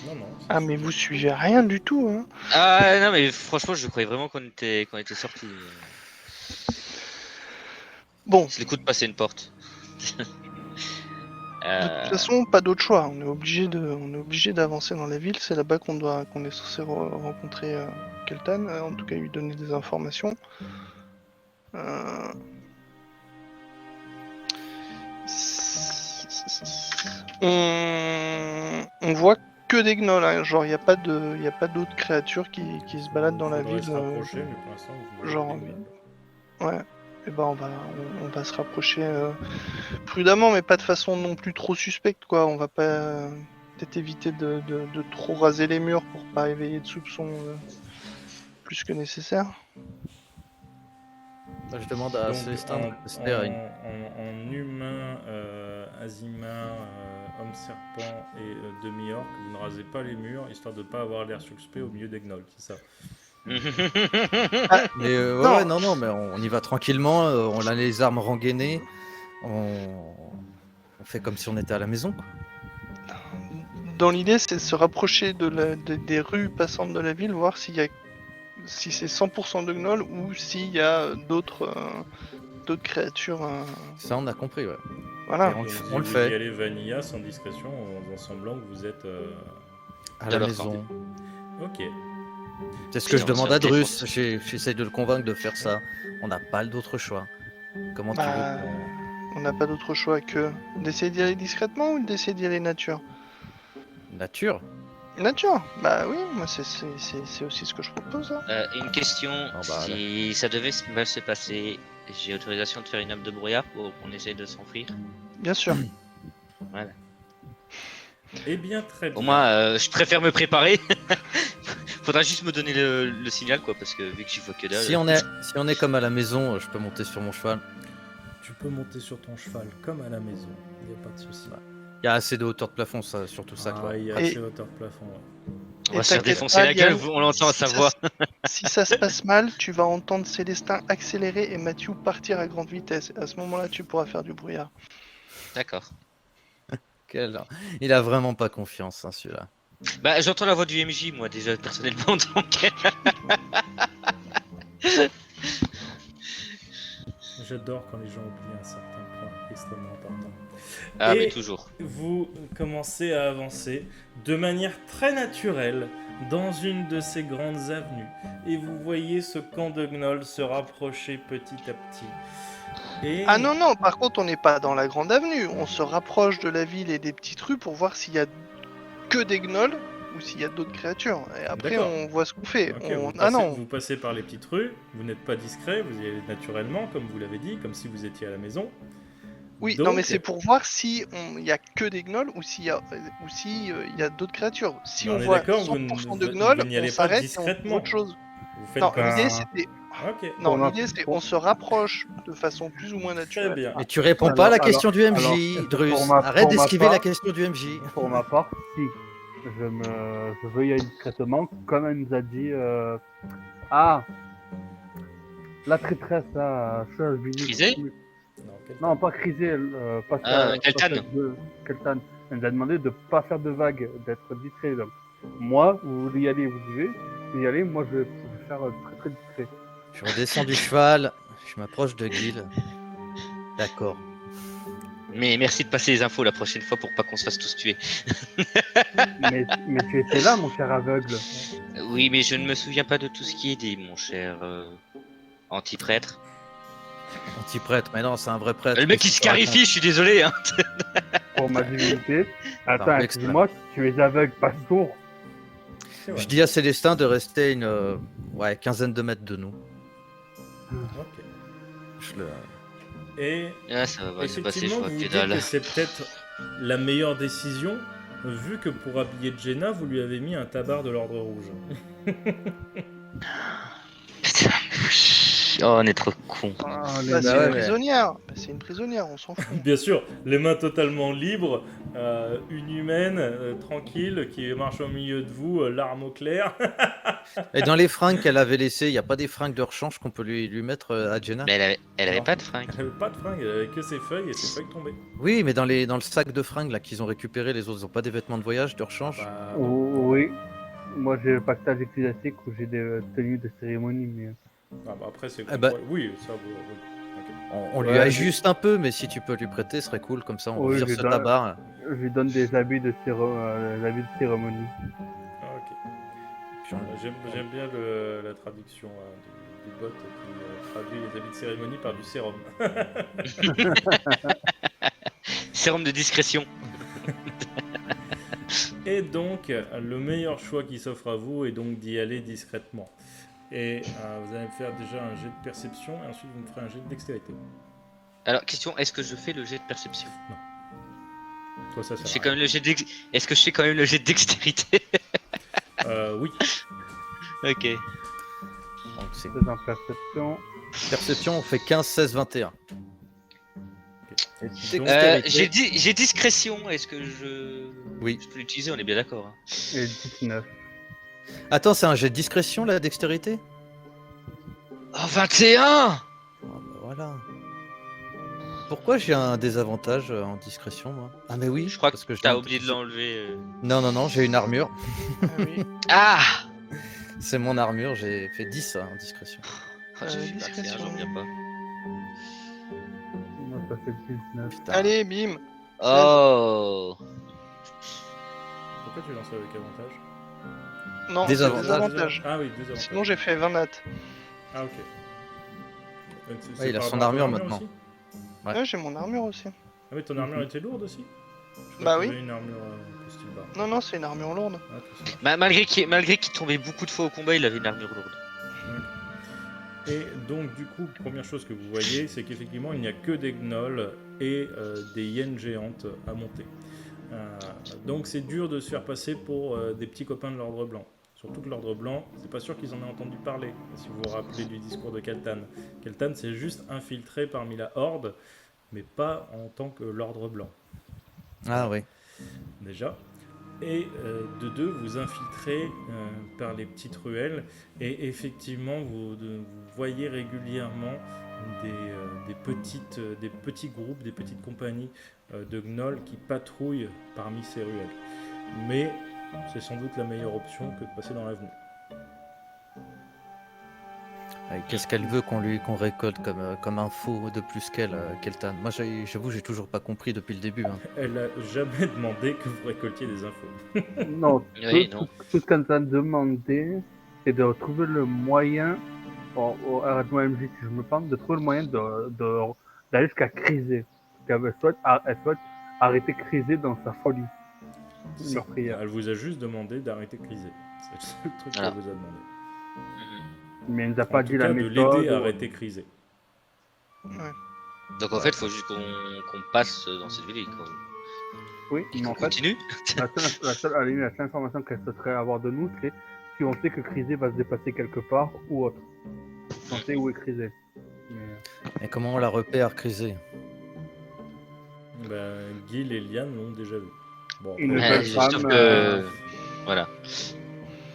Non, non. Ah, mais vous suivez rien du tout, hein. Ah non, mais franchement, je croyais vraiment qu'on était sortis. Bon, C'est le coup de passer une porte. de toute façon, pas d'autre choix. On est obligé d'avancer dans la ville. C'est là-bas qu'on est censé rencontrer Keltan, en tout cas lui donner des informations. On voit que des gnolls, hein. Genre il n'y a pas d'autres créatures qui se baladent dans la Faudrait ville. se rapprocher, mais pour l'instant, vous genre, voyez des gnolls. Ouais. Et ben on va se rapprocher prudemment, mais pas de façon non plus trop suspecte, quoi. On va pas peut-être éviter de trop raser les murs pour pas éveiller de soupçons plus que nécessaire. Je demande à Donc, Célestin de en rester à une. humain, Azima, homme serpent et demi-orc, vous ne rasez pas les murs, histoire de ne pas avoir l'air suspect au milieu des gnolls, c'est ça. Mais Non. non, mais on y va tranquillement, on a les armes rengainées, on fait comme si on était à la maison, quoi. Dans l'idée, c'est de se rapprocher des rues passantes de la ville, voir si c'est 100% de gnolls ou s'il y a d'autres créatures. Ça, on a compris, ouais. Voilà. Et on Donc, le vous fait. y allez vanilla, sans discrétion, en faisant semblant que vous êtes... À De la leur maison. Ok. C'est ce que je Sinon, demande ça à se Drus, j'essaie de le convaincre de faire ça. On n'a pas d'autre choix. Comment tu Bah, veux on n'a pas d'autre choix que d'essayer d'y aller discrètement ou d'essayer d'y aller nature. Nature? Nature. Bah oui, moi c'est aussi ce que je propose. Hein. Une question, si ça devait mal se passer, j'ai autorisation de faire une nappe de brouillard pour qu'on essaye de s'enfuir. Bien sûr. Voilà. Eh bien, très bien. Au moins, je préfère me préparer. Faudra juste me donner le signal, quoi, parce que vu que j'y vois que dalle. Si on est comme à la maison, je peux monter sur mon cheval. Tu peux monter sur ton cheval comme à la maison, il n'y a pas de souci. Il y a assez de hauteur de plafond, ça, surtout ça, quoi. Il y a Et- assez hauteur de plafond, ouais. On va se faire t'inquiète défoncer pas, la gueule, Yann, on l'entend à si sa ça voix. Si ça se passe mal, tu vas entendre Célestin accélérer et Mathieu partir à grande vitesse. À ce moment-là, tu pourras faire du brouillard. D'accord. Il a vraiment pas confiance, hein, celui-là. Bah, j'entends la voix du MJ, moi, déjà, personnellement, donc. J'adore quand les gens oublient un certain point extrêmement important. Ah, Et mais toujours. vous commencez à avancer de manière très naturelle dans une de ces grandes avenues. Et vous voyez ce camp de gnolls se rapprocher petit à petit. Et... Ah non, non, par contre, on n'est pas dans la grande avenue. On se rapproche de la ville et des petites rues pour voir s'il y a que des gnolls ou s'il y a d'autres créatures. Et après, D'accord. on voit ce qu'on fait. Ok, On- vous, Ah passez, non, vous passez par les petites rues, vous n'êtes pas discret, vous y allez naturellement, comme vous l'avez dit, comme si vous étiez à la maison. oui, Donc, non, mais c'est pour voir si il y a que des gnolls ou s'il y a, il y a d'autres créatures. Si on on est voit d'accord, 100% de vous gnolls, n'y on allez pas s'arrête et on trouve discrètement. autre chose. Vous faites Non, comme l'idée ça. c'était. Ok, Non, Pour ma- l'idée c'est pour- on se rapproche de façon plus ou moins très naturelle. bien. Mais tu réponds pas à la question du MJ, alors, Drus. pour ma Arrête d'esquiver part- la question du MJ. Pour ma part, si. Je veux y aller discrètement, comme elle nous a dit. Ah, la traîtresse là, Crisé Non, pas Crisé, pas Ah, Keltan. Keltan. Elle nous a demandé de pas faire de vagues, d'être discret. Donc, moi, vous voulez y aller, vous y allez. Vous y allez, moi je vais faire très très discret. Je redescends du cheval, je m'approche de Gil. D'accord. Mais merci de passer les infos la prochaine fois pour pas qu'on se fasse tous tuer. mais tu étais là, mon cher aveugle. Oui, mais je ne me souviens pas de tout ce qui est dit, mon cher anti-prêtre. Anti-prêtre, mais non, c'est un vrai prêtre. Le mec qui se clarifie, je suis désolé. Hein. Pour ma divinité. Attends, Par excuse-moi, tu es aveugle, pas sourd. C'est vrai. Je dis à Célestin de rester une quinzaine de mètres de nous. Ok. Je le... Et Ah, ça va se passer, je effectivement, vois vous que dites dalle. que c'est peut-être la meilleure décision, vu que pour habiller Jenna, vous lui avez mis un tabard de l'ordre rouge. Putain, oh, on est trop cons. Ah, les Bah, c'est ouais, une mais- prisonnière. Bah, c'est une prisonnière, on s'en fout. Bien sûr, les mains totalement libres, une humaine, tranquille, qui marche au milieu de vous, l'arme au clair. Et dans les fringues qu'elle avait laissées, il n'y a pas des fringues de rechange qu'on peut lui mettre à Jenna? Mais elle avait Non. pas de fringues. Elle avait pas de fringues, elle avait que ses feuilles et ses feuilles tombées. Oui, mais dans le sac de fringues là qu'ils ont récupéré, les autres ils ont pas des vêtements de voyage, de rechange. Bah, Oui, moi j'ai le pactage ecclésiastique où j'ai des tenues de cérémonie, mais ah bah après, c'est Eh bah- oui, ça vous. Ok. On lui Ouais, ajuste un peu, mais si tu peux lui prêter, ce serait cool, comme ça on Oui, vire je ce donne- tabac. je lui donne des habits de cérémonie. Ah, ok. Puis on- J'aime bien la traduction du bot qui traduit les habits de cérémonie par du sérum. Sérum de discrétion. Et donc, le meilleur choix qui s'offre à vous est donc d'y aller discrètement. Et vous allez faire déjà un jet de perception et ensuite vous me ferez un jet de dextérité. Alors, question, est-ce que je fais le jet de perception? Toi, ça Je sert fais à quand rien. même le jet Est-ce que je fais quand même le jet de dextérité? Oui. Ok. Donc c'est C'est en perception. perception, on fait 15, 16, 21. Et Donc, dextérité, J'ai discrétion, est-ce que je Oui. peux l'utiliser? On est bien d'accord. Hein. Et 19. Attends, c'est un jet de discrétion la dextérité? Oh, 21! Ah, bah voilà. Pourquoi j'ai un désavantage en discrétion, moi? Ah, mais oui, Je crois parce que je t'as viens oublié de l'enlever. Non, j'ai une armure. Ah oui. Ah! C'est mon armure, j'ai fait 10 en discrétion. Ah, j'ai fait discrétion. 21, j'en reviens pas. Moi ça fait 19. Putain. Allez, bim. Oh! Pourquoi tu lances avec avantage Non, Des c'est avantages. des avantages. Ah oui, des avantages. Sinon, j'ai fait 20 nat. Ah ok. Ouais, il a par son rapport à armure ton maintenant. aussi Ouais. Ouais, j'ai mon armure aussi. Ah oui, ton armure était lourde aussi Je crois Bah que oui. t'avais une armure style bas. Non, non, c'est une armure lourde. Ah, tout ça. Malgré qu'il tombait beaucoup de fois au combat, il avait une armure lourde. Et donc, du coup, première chose que vous voyez, c'est qu'effectivement, il n'y a que des gnolls et des hyènes géantes à monter. Donc, c'est dur de se faire passer pour des petits copains de l'Ordre Blanc. Surtout que l'Ordre Blanc, c'est pas sûr qu'ils en aient entendu parler, si vous vous rappelez du discours de Keltan. Keltan s'est juste infiltré parmi la Horde, mais pas en tant que l'Ordre Blanc. Ah oui. Déjà. Et de deux, vous infiltrez par les petites ruelles et effectivement, vous voyez régulièrement des petits groupes, des petites compagnies de gnolls qui patrouillent parmi ces ruelles. Mais c'est sans doute la meilleure option que de passer dans l'avenue. Qu'est-ce qu'elle veut qu'on récolte comme info de plus qu'elle, Keltan? Moi, j'avoue, j'ai toujours pas compris depuis le début. Hein. Elle a jamais demandé que vous récoltiez des infos. Non, Oui, tout, non. tout ce qu'on t'a demandé, c'est de trouver le moyen, arrête-moi MJ si je me trompe, de trouver le moyen d'aller jusqu'à Crisé. Elle souhaite arrêter Crisé dans sa folie. Si. leur prière. Elle vous a juste demandé d'arrêter de criser. C'est le seul truc Voilà. qu'elle vous a demandé. Mais il nous a En pas tout dit cas, la de méthode. l'aider à arrêter de criser. Donc en fait, il faut juste qu'on passe dans cette ville. Oui, Et mais qu'on en fait, continue. à la limite, la seule information qu'elle souhaiterait avoir de nous, c'est si on sait que Crisé va se déplacer quelque part ou autre. Si on sait où est Crisé. Mais... Et comment on la repère, Crisé? Ben, Gil et Liane l'ont déjà vu. Bon, Une après, belle C'est femme, sûr que. Voilà.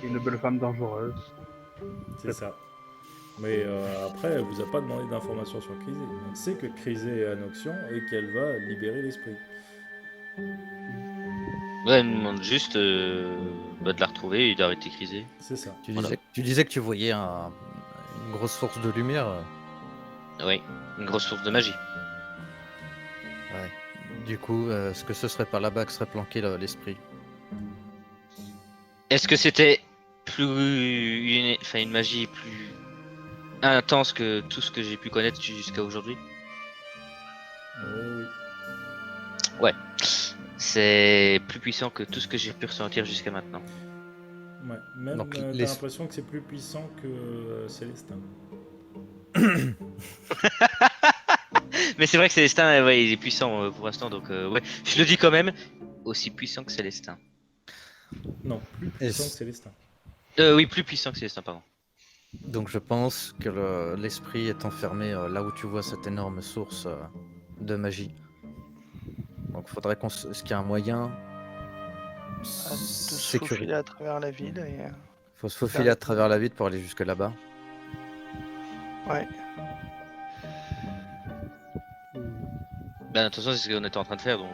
Une belle femme dangereuse. c'est ça. Mais après, elle vous a pas demandé d'informations sur Crisé. Elle sait que Crisé est à Noxion et qu'elle va libérer l'esprit. Ouais, elle me demande juste de la retrouver et d'arrêter de criser. C'est ça. Tu disais que tu voyais une grosse source de lumière. Oui, une grosse source de magie. Ouais. Du coup, est-ce que ce serait par là-bas que serait planqué l'esprit? Est-ce que c'était une magie plus intense que tout ce que j'ai pu connaître jusqu'à aujourd'hui? Oui. Ouais. C'est plus puissant que tout ce que j'ai pu ressentir jusqu'à maintenant. Ouais. Même Donc, t'as l'impression que c'est plus puissant que Célestin. Mais c'est vrai que Célestin, ouais, il est puissant pour l'instant, donc ouais. Je le dis quand même, aussi puissant que Célestin. Non, plus puissant que Célestin. Oui, plus puissant que Célestin, pardon. Donc je pense que l'esprit est enfermé là où tu vois cette énorme source de magie. Donc faudrait est-ce qu'il y a un moyen De se faufiler à travers la ville et... Faut se faufiler à travers la ville pour aller jusque là-bas. Ouais. Ben, de toute façon, c'est ce qu'on était en train de faire, donc...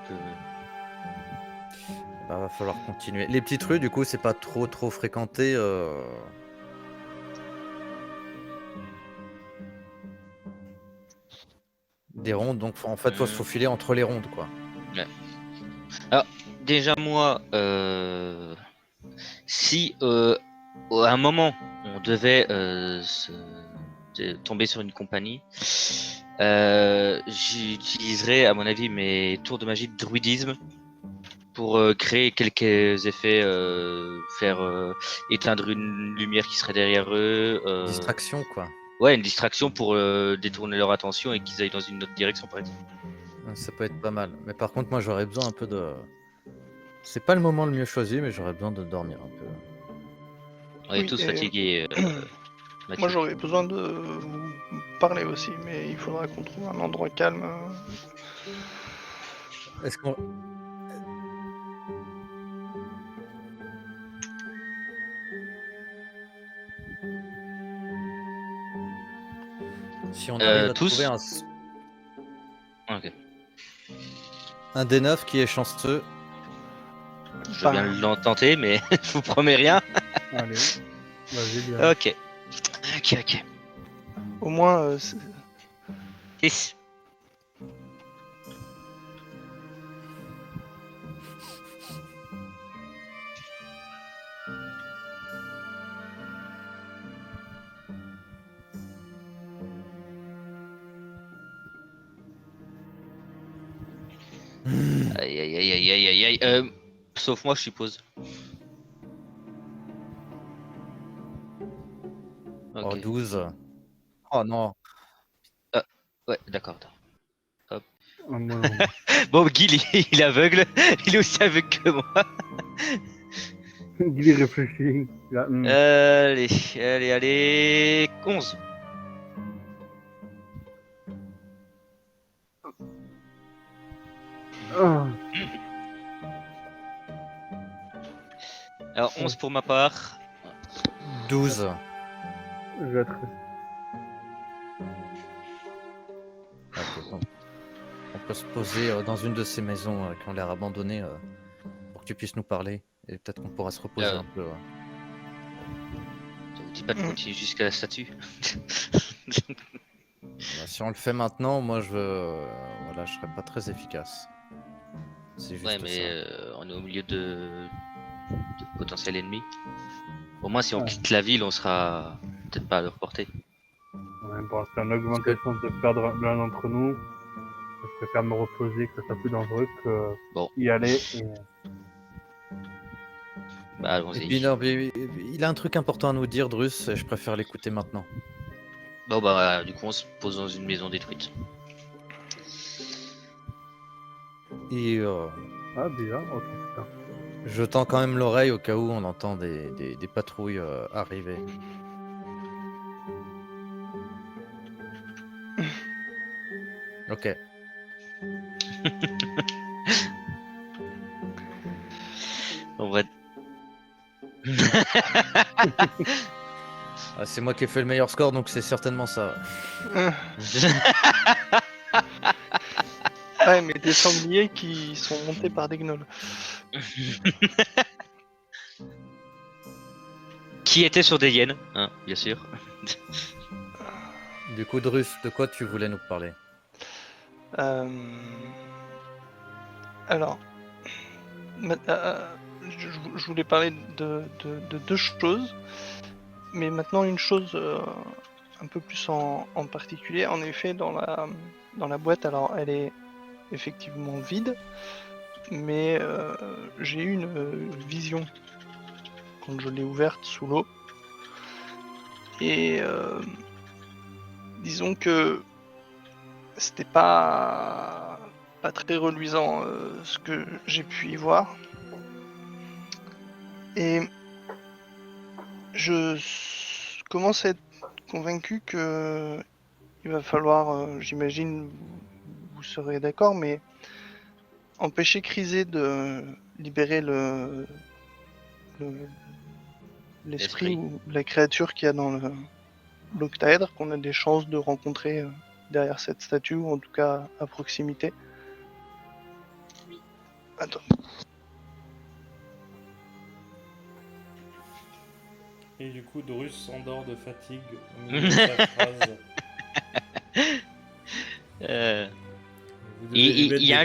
Bah, va falloir continuer. Les petites rues, du coup, c'est pas trop fréquenté. Des rondes, donc en fait, faut se faufiler entre les rondes, quoi. Ouais. Alors, déjà, moi, si à un moment, on devait tomber sur une compagnie, j'utiliserais, à mon avis, mes tours de magie de druidisme pour créer quelques effets, faire éteindre une lumière qui serait derrière eux. Distraction, quoi. Ouais, une distraction pour détourner leur attention et qu'ils aillent dans une autre direction, par exemple. Ça peut être pas mal. Mais par contre, moi, j'aurais besoin un peu de... C'est pas le moment le mieux choisi, mais j'aurais besoin de dormir un peu. On est Oui, tous et- fatigués. Moi Mathieu. j'aurais besoin de vous parler aussi, mais il faudra qu'on trouve un endroit calme. Est-ce qu'on... Si on arrive à tous trouver Ok. un des 9 qui est chanceux, Je veux bien l'en tenter, mais je vous promets rien. Allez, vas-y, bien. Ok. Ok. Au moins, 6. Aïe aïe aïe aïe aïe aïe aïe. Sauf moi, je suppose. Ok. oh, 12. Oh non. Ouais, d'accord. Ah, moi non. Bon, Guy, il est aveugle. Il est aussi aveugle que moi. Il y réfléchit. Là, Allez. 11. Ah, Alors, 11 pour ma part. 12. je vais être... Ok, bon. On peut se poser dans une de ces maisons qui ont l'air abandonnées pour que tu puisses nous parler. Et peut-être qu'on pourra se reposer un peu. Ça vous dit pas de continuer jusqu'à la statue? Bah, si on le fait maintenant, moi je serai pas très efficace. C'est juste Ouais, mais ça. on est au milieu de potentiels ennemis. Au moins, si on Ouais. quitte la ville, on sera peut-être pas à leur portée. Ouais, bon, c'est une augmentation de perdre l'un d'entre nous. Je préfère me reposer, que ça soit plus dangereux que Bon. y aller. Et... Et allons-y. puis non, mais il a un truc important à nous dire, Drus, et je préfère l'écouter maintenant. Bon, du coup, on se pose dans une maison détruite. Et Ah, bizarre, ok, super. je tends quand même l'oreille au cas où on entend des patrouilles arriver. Ok. On va. Ah, c'est moi qui ai fait le meilleur score, donc c'est certainement ça. Ouais, mais des sangliers qui sont montés par des gnolls. Qui était sur des hyènes, hein, bien sûr. Du coup, Drus, de quoi tu voulais nous parler? Euh, Alors, je voulais parler de deux choses, mais maintenant une chose un peu plus en particulier. En effet, dans la boîte, alors elle est effectivement vide, mais j'ai eu une vision quand je l'ai ouverte sous l'eau. Et disons que c'était pas très reluisant ce que j'ai pu y voir. Et je commence à être convaincu que il va falloir, j'imagine, vous serez d'accord, mais empêcher Crisé de libérer l'esprit L'esprit. ou la créature qu'il y a dans l'octaèdre, qu'on a des chances de rencontrer derrière cette statue, ou en tout cas à proximité. Attends. Et du coup, Drus s'endort de fatigue au milieu de sa phrase. Vous devez lui mettre Il y a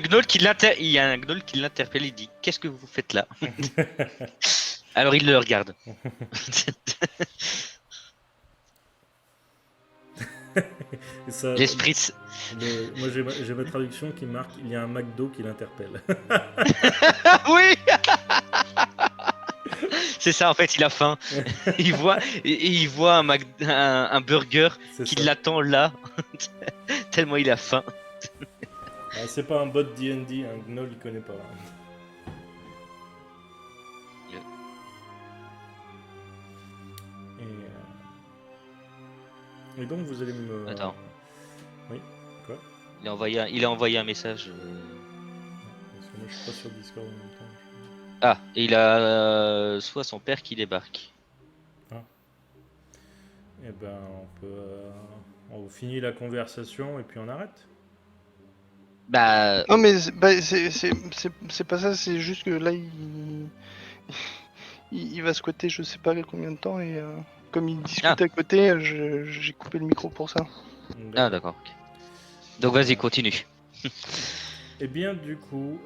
un gnoll qui l'interpelle, il dit qu'est-ce que vous faites là? Alors il le regarde. Et ça, L'esprit. moi j'ai ma traduction qui marque il y a un McDo qui l'interpelle. Oui. C'est ça en fait, il a faim. il voit un burger C'est qui ça. l'attend là. Tellement il a faim. Ah, c'est pas un bot D&D, un gnoll il connaît pas. Et donc vous allez me... Attends. Oui, quoi? Il a envoyé un message. Parce que moi je suis pas sur Discord en même temps. Ah, et il a soit son père qui débarque. Eh ben on peut... on finit la conversation et puis on arrête. Bah, Non mais c'est pas ça, c'est juste que là il va squatter je sais pas combien de temps et comme il discute Ah. à côté, j'ai coupé le micro pour ça. ah d'accord. Ok. Donc vas-y, continue. Et bien du coup,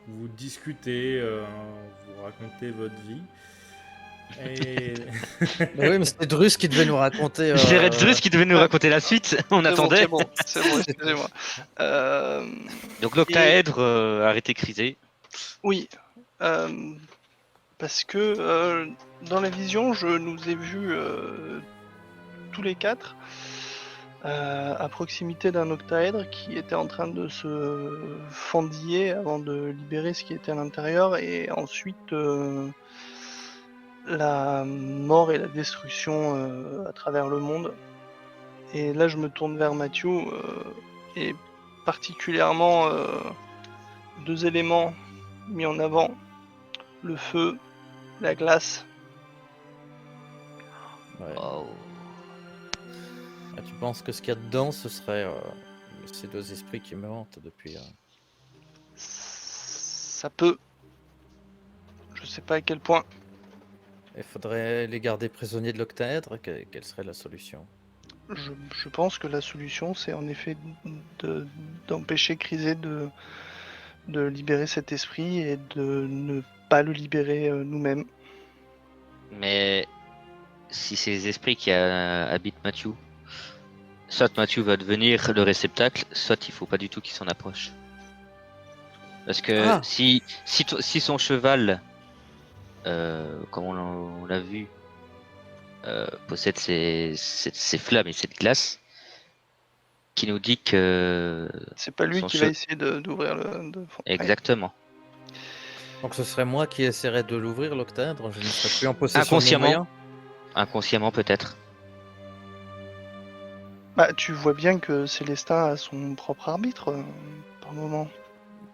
vous discutez, vous racontez votre vie. Et... Oui, mais c'était Drus qui devait nous raconter. C'est Red Drus qui devait nous raconter la suite. On attendait. C'est bon, excusez-moi. Donc l'octaèdre a arrêté Crisé. Oui, parce que dans la vision, je nous ai vus tous les quatre à proximité d'un octaèdre qui était en train de se fendiller avant de libérer ce qui était à l'intérieur et ensuite la mort et la destruction à travers le monde. Et là, je me tourne vers Mathieu et particulièrement deux éléments mis en avant, le feu, la glace. Ouais. Oh. Ah, tu penses que ce qu'il y a dedans, ce serait ces deux esprits qui me hantent depuis. Ça peut. Je sais pas à quel point. Il faudrait les garder prisonniers de l'octaèdre. Quelle serait la solution? Je pense que la solution, c'est en effet d'empêcher Crisé de libérer cet esprit et de ne pas le libérer nous-mêmes. Mais si c'est les esprits qui habitent Mathieu, soit Mathieu va devenir le réceptacle, soit il faut pas du tout qu'il s'en approche. Parce que Ah. si son cheval, comme on l'a vu, possède ces flammes et cette glace, qui nous dit que C'est pas lui son qui va essayer d'ouvrir le. Ouais. exactement. Donc ce serait moi qui essaierais de l'ouvrir, l'octèdre. Je ne serais plus en possession de mes Inconsciemment. moyens. Inconsciemment peut-être. Bah, tu vois bien que Célestin a son propre arbitre par moment.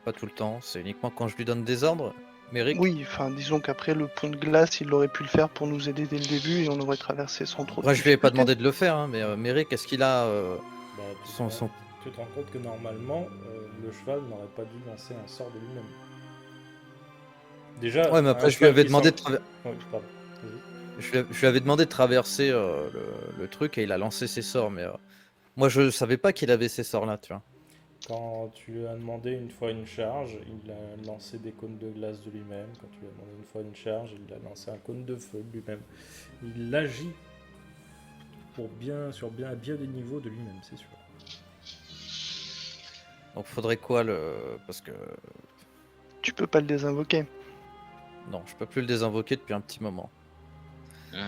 Pas tout le temps, c'est uniquement quand je lui donne des ordres. Méric, Oui, enfin, disons qu'après le pont de glace, il aurait pu le faire pour nous aider dès le début et on aurait traversé sans trop de après je lui ai pas difficultés. demandé de le faire, hein, mais Méric, est-ce qu'il a Bah, tu, son, te son... rends, tu te rends compte que normalement, le cheval n'aurait pas dû lancer un sort de lui-même. Déjà, Ouais, mais après un je lui avais cheval qui demandé sent- de traverser. Ouais, pardon. Vas-y. Je lui avais demandé de traverser le truc et il a lancé ses sorts, mais moi je savais pas qu'il avait ces sorts là, tu vois. Quand tu lui as demandé une fois une charge, il a lancé des cônes de glace de lui-même. Quand tu lui as demandé une fois une charge, il a lancé un cône de feu de lui-même. Il agit à bien des niveaux de lui-même, c'est sûr. Donc faudrait quoi parce que Tu peux pas le désinvoquer. non, je peux plus le désinvoquer depuis un petit moment. Hum.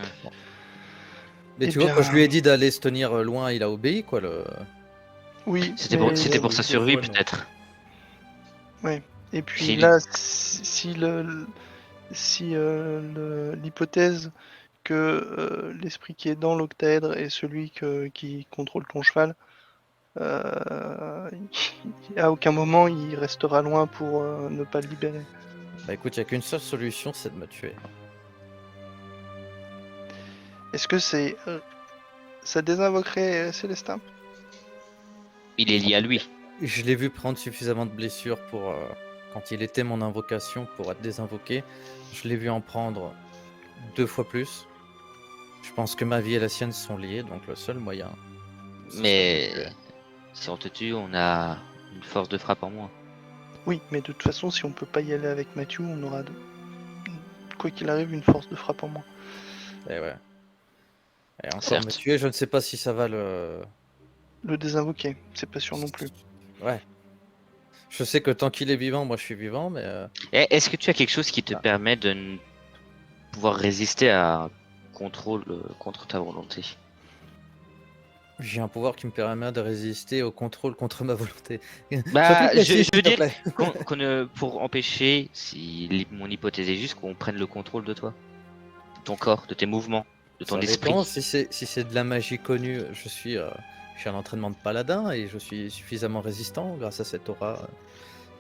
Mais Eh tu vois, bien, quand je lui ai dit d'aller se tenir loin, il a obéi quoi. Oui, C'était mais- pour sa Des survie fois, non. peut-être. Et puis Si- là, si l'hypothèse que l'esprit qui est dans l'octaèdre est celui qui contrôle ton cheval, à aucun moment il restera loin pour ne pas le libérer. Bah écoute, il y a qu'une seule solution, c'est de me tuer. Est-ce que ça désinvoquerait Célestin? Il est lié à lui. Je l'ai vu prendre suffisamment de blessures pour quand il était mon invocation pour être désinvoqué. Je l'ai vu en prendre 2 fois plus. Je pense que ma vie et la sienne sont liées, donc le seul moyen. ce serait de me Mais tuer. si on te tue, on a une force de frappe en moins. Oui, mais de toute façon, si on peut pas y aller avec Mathieu, on aura, quoi qu'il arrive, une force de frappe en moins. Et ouais. Et encore Certes. me tuer, je ne sais pas si ça va le. Le désinvoquer, c'est pas sûr non plus. Ouais. Je sais que tant qu'il est vivant, moi je suis vivant, mais Est-ce que tu as quelque chose qui te Ah. permet de pouvoir résister à un contrôle contre ta volonté? j'ai un pouvoir qui me permet de résister au contrôle contre ma volonté. Bah, Sois plus précis, je s'il veux te dire plaît. pour empêcher, si mon hypothèse est juste, qu'on prenne le contrôle de toi, de ton corps, de tes mouvements, de ton Ça esprit. dépend, si c'est de la magie connue, je suis un entraînement de paladin et je suis suffisamment résistant grâce à cette aura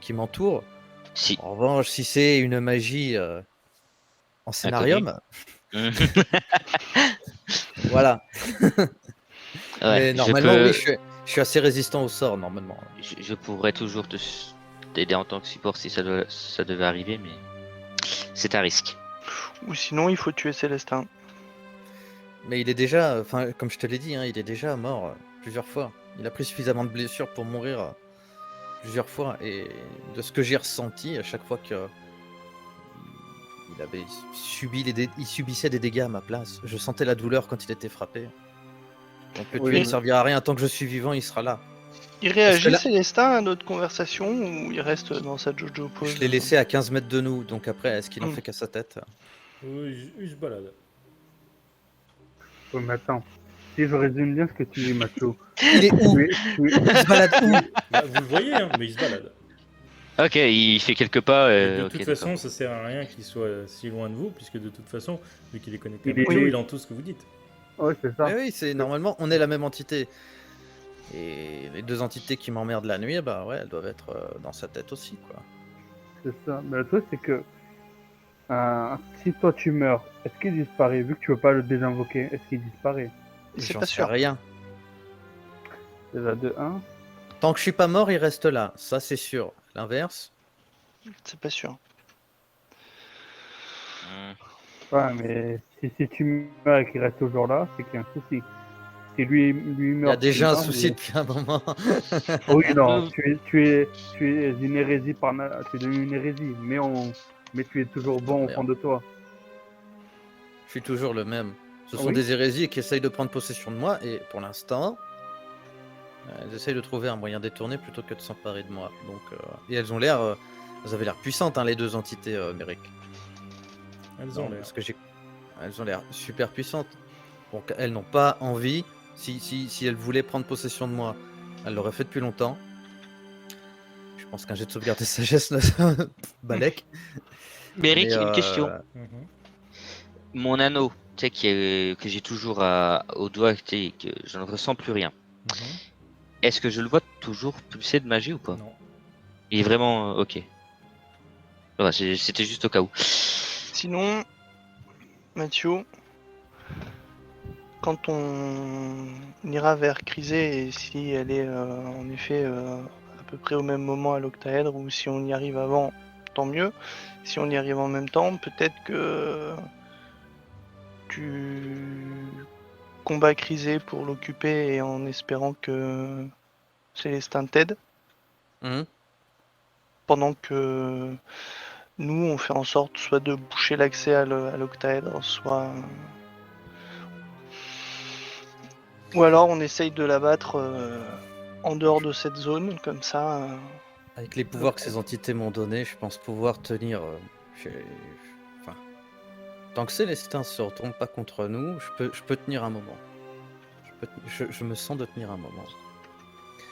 qui m'entoure. Si. En revanche, si c'est une magie en scénarium, voilà. Ouais, Mais normalement, oui, je suis assez résistant au sort, normalement. je pourrais toujours t'aider en tant que support si ça devait arriver, mais c'est un risque. Ou sinon, il faut tuer Célestin. Mais il est déjà, enfin, comme je te l'ai dit, hein, il est déjà mort plusieurs fois. Il a pris suffisamment de blessures pour mourir plusieurs fois. Et de ce que j'ai ressenti, à chaque fois que il avait il subissait des dégâts à ma place. Je sentais la douleur quand il était frappé. Donc le Oui, tuer ne mais- servira à rien. Tant que je suis vivant, il sera là. Il réagit, là- Célestin, à notre conversation ou il reste dans sa Jojo pose? Je l'ai laissé à 15 mètres de nous. Donc après, est-ce qu'il en fait qu'à sa tête? Oui, il se balade. Oui, mais attends. Si je résume bien ce que tu dis, Mathieu. Il est où? Tu es- Il se balade où? Bah, vous le voyez, hein, mais il se balade. Ok, il fait quelques pas. Et de ok, toute d'accord. façon, ça sert à rien qu'il soit si loin de vous, puisque de toute façon, vu qu'il est connecté à Il est- Mathieu, oui. il entend tout ce que vous dites. Ouais, c'est ça. Mais oui, c'est normalement, on est la même entité. Et les deux entités qui m'emmerdent la nuit, bah ouais, elles doivent être dans sa tête aussi, quoi. C'est ça. Mais le truc, c'est que si toi tu meurs, est-ce qu'il disparaît? Vu que tu veux pas le désinvoquer, est-ce qu'il disparaît? C'est J'en pas sais sûr. rien. Déjà de 1. Tant que je suis pas mort, il reste là. Ça, c'est sûr. L'inverse, C'est pas sûr. Ouais, mais si tu meurs et qu'il reste toujours là, c'est qu'il y a un souci. Si lui il y meurt. a déjà un vivant, souci depuis un moment. Oui, non, tu es une hérésie tu es devenu une hérésie, mais tu es toujours bon au Merde. fond de toi. Je suis toujours le même. Ce sont Oui. des hérésies qui essayent de prendre possession de moi, et pour l'instant, elles essayent de trouver un moyen détourné plutôt que de s'emparer de moi. Donc, et elles ont l'air Vous avez l'air puissantes, hein, les deux entités, Méric. Elles ont Non, l'air. parce que elles ont l'air super puissantes. Donc elles n'ont pas envie. Si elles voulaient prendre possession de moi, elles l'auraient fait depuis longtemps. Je pense qu'un jet de sauvegarde de sagesse, là, balèque. Méric, Mais, une question. Mhm. Mon anneau, tu sais, que j'ai toujours au doigt, tu sais, que je ne ressens plus rien. Mhm. Est-ce que je le vois toujours pulser de magie ou pas? Non. Il est vraiment ok. Voilà, c'était juste au cas où. Sinon, Mathieu, quand on ira vers Crisé et si elle est en effet à peu près au même moment à l'octaèdre ou si on y arrive avant, tant mieux. Si on y arrive en même temps, peut-être que tu combats Crisé pour l'occuper et en espérant que Célestin t'aide, Mhm. pendant que nous on fait en sorte soit de boucher l'accès à l'octaèdre, soit ou alors on essaye de l'abattre en dehors de cette zone, comme ça. Avec les pouvoirs que ces entités m'ont donnés, je pense pouvoir tenir. Enfin, tant que Célestin se retourne pas contre nous, je peux tenir un moment. Je me sens de tenir un moment.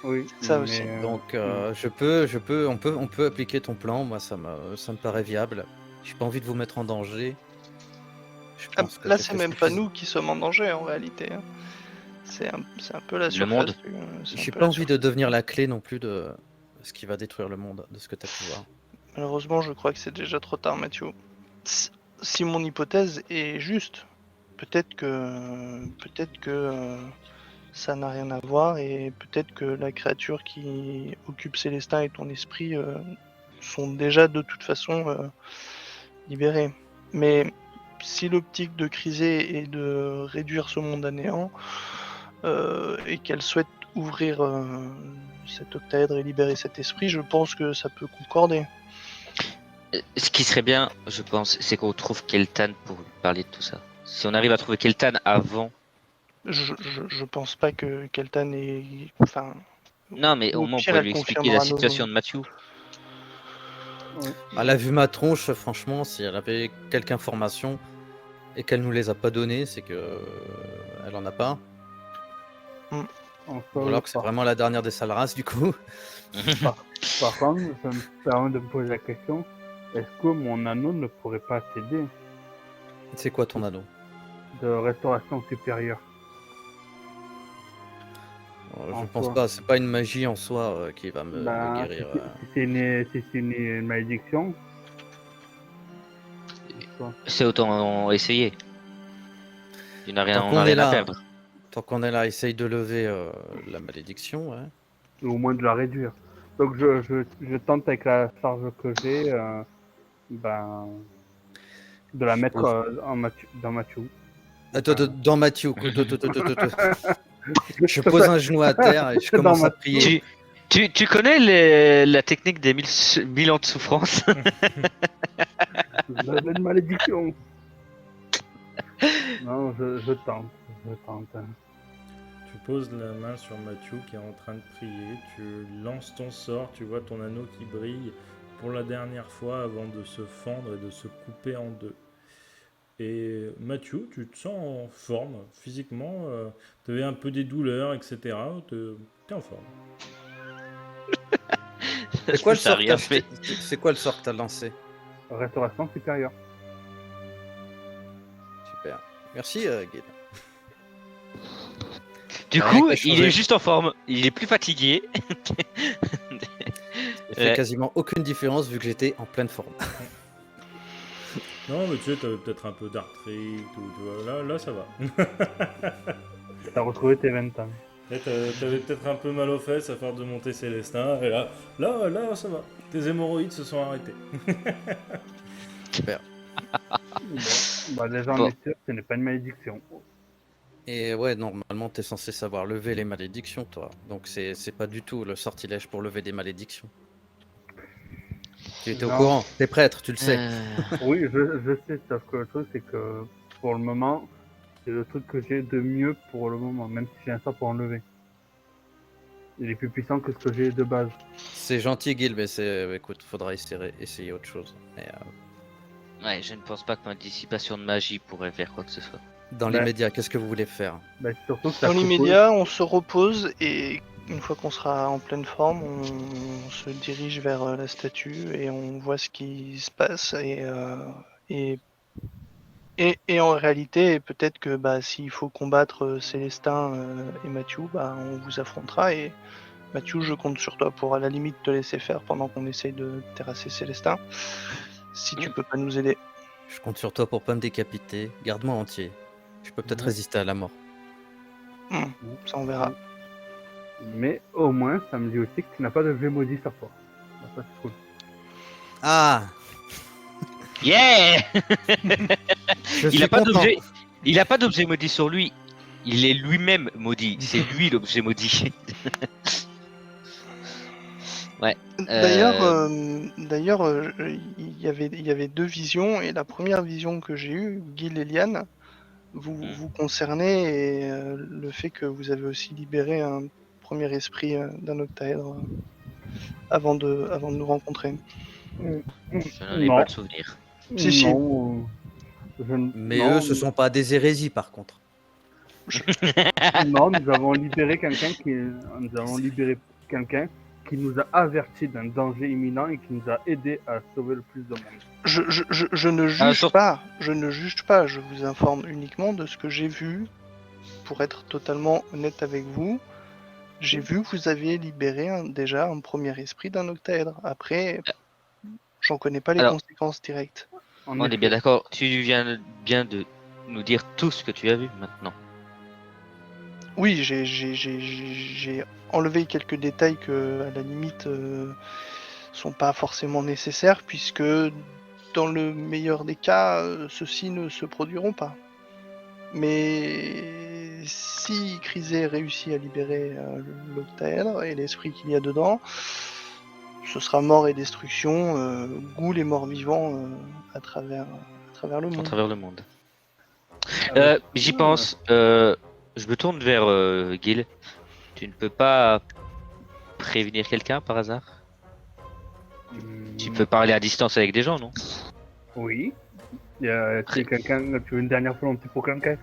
Oui, Ça mais, aussi. Donc on peut appliquer ton plan. Moi, ça me paraît viable. J'ai pas envie de vous mettre en danger. Je Ah, pense que là, j'ai c'est fait même pas suffisamment. nous qui sommes en danger en réalité, hein. C'est un peu la Le surface. monde. C'est un J'ai peu pas la envie de devenir la clé non plus de ce qui va détruire le monde, de ce que tu as pu voir. Malheureusement, je crois que c'est déjà trop tard, Mathieu. Si mon hypothèse est juste, peut-être que ça n'a rien à voir et peut-être que la créature qui occupe Célestin et ton esprit sont déjà de toute façon libérées. Mais si l'optique de Crisé est de réduire ce monde à néant et qu'elle souhaite ouvrir cet octaèdre et libérer cet esprit, je pense que ça peut concorder. Ce qui serait bien, je pense, c'est qu'on trouve Keltan pour lui parler de tout ça. Si on arrive à trouver Keltan avant. Je pense pas que Keltan est. Enfin, Non, mais au au moins on pire, pourrait elle lui expliquer la confirmera nos. situation de Mathieu. oui. Elle a vu ma tronche, franchement, si elle avait quelques informations et qu'elle nous les a pas données, c'est que elle en a pas. En Ou soi, alors que c'est vraiment la dernière des sales races du coup. par contre, ça me permet de me poser la question, est-ce que mon anneau ne pourrait pas t'aider C'est quoi ton anneau? de restauration supérieure? Je En pense soi. pas, c'est pas une magie en soi qui va me Ben, guérir. si c'est une malédiction, en soi. C'est autant essayer. On n'a Tant rien qu'on est à là, perdre. essaye de lever la malédiction, ouais. Ou au moins de la réduire. Donc je tente avec la charge que j'ai, ben, de la mettre Oui. dans Mathieu. Attends, dans Mathieu. Je pose un genou à terre et je Dans commence à Mathieu. prier. Tu connais la technique des 1000 ans de souffrance? Vous avez une malédiction. Non, je tente. Tu poses la main sur Mathieu qui est en train de prier, tu lances ton sort, tu vois ton anneau qui brille pour la dernière fois avant de se fendre et de se couper en deux. Et Mathieu, tu te sens en forme physiquement, tu avais un peu des douleurs, etc. T'es en forme. C'est quoi le Ça a sort rien que fait. C'est quoi le sort que t'as lancé? Restauration supérieure. Super. Merci, Guil. Du Rien coup, qu'à il changer. est juste en forme. Il est plus fatigué. Ça fait quasiment aucune différence vu que j'étais en pleine forme. Non, mais tu sais, t'avais peut-être un peu d'arthrite, ou tu vois, là ça va. T'as retrouvé tes 20 ans. Là, t'avais peut-être un peu mal aux fesses à faire de monter Célestin, et là, ça va. Tes hémorroïdes se sont arrêtés. Super. Bon, bah déjà Bon. on est sûr, ce n'est pas une malédiction. Et ouais, normalement, t'es censé savoir lever les malédictions, toi. Donc c'est pas du tout le sortilège pour lever des malédictions. Tu étais au Non. courant, t'es prêtre, tu le sais. Oui, je sais, sauf que le truc c'est que pour le moment, c'est le truc que j'ai de mieux pour le moment, même si j'ai un sort pour enlever. Il est plus puissant que ce que j'ai de base. C'est gentil, Guil, mais écoute, faudra essayer autre chose. Mais, Ouais, je ne pense pas que ma dissipation de magie pourrait faire quoi que ce soit. dans Bah. l'immédiat, qu'est-ce que vous voulez faire? Bah, surtout que ça Dans propose- l'immédiat, on se repose et une fois qu'on sera en pleine forme, on se dirige vers la statue et on voit ce qui se passe et en réalité, peut-être que bah, s'il faut combattre Célestin et Mathieu, bah, on vous affrontera et Mathieu, je compte sur toi pour à la limite te laisser faire pendant qu'on essaye de terrasser Célestin. Si tu peux pas nous aider. Je compte sur toi pour pas me décapiter. Garde-moi entier. Je peux peut-être Mhm. résister à la mort. Ça on verra. Mais au moins, ça me dit aussi que tu n'as pas de jeu maudit sur toi. Bah, ça, c'est cool. Ah! Yeah. Je Il suis a pas content. d'objet. Il a pas d'objet maudit sur lui. Il est lui-même maudit. C'est lui l'objet maudit. D'ailleurs, il y avait deux visions et la première vision que j'ai eue, Gil et Liane, vous concernait et le fait que vous avez aussi libéré un premier esprit d'un octaèdre avant de nous rencontrer. Je n'en ai Non. pas le souvenir. Si. Non, Mais non, eux, ce sont pas des hérésies, par contre. non, nous avons libéré quelqu'un qui nous a averti d'un danger imminent et qui nous a aidé à sauver le plus de monde. Je ne juge sur- pas, je vous informe uniquement de ce que j'ai vu. Pour être totalement honnête avec vous, j'ai vu que vous aviez libéré déjà un premier esprit d'un octaèdre. Après, j'en connais pas les Alors- conséquences directes. En On est effet. bien d'accord. Tu viens bien de nous dire tout ce que tu as vu maintenant. Oui, j'ai enlevé quelques détails que, à la limite, sont pas forcément nécessaires, puisque dans le meilleur des cas, ceux-ci ne se produiront pas. Mais si Chrysé réussit à libérer l'octaèdre et l'esprit qu'il y a dedans, ce sera mort et destruction, Ghoul et morts-vivants à travers le À monde. travers le monde. Avec- J'y pense. Je me tourne vers Gil. Tu ne peux pas prévenir quelqu'un par hasard? Tu peux parler à distance avec des gens, non? Oui. Tu es quelqu'un, tu veux une dernière volonté pour quelqu'un?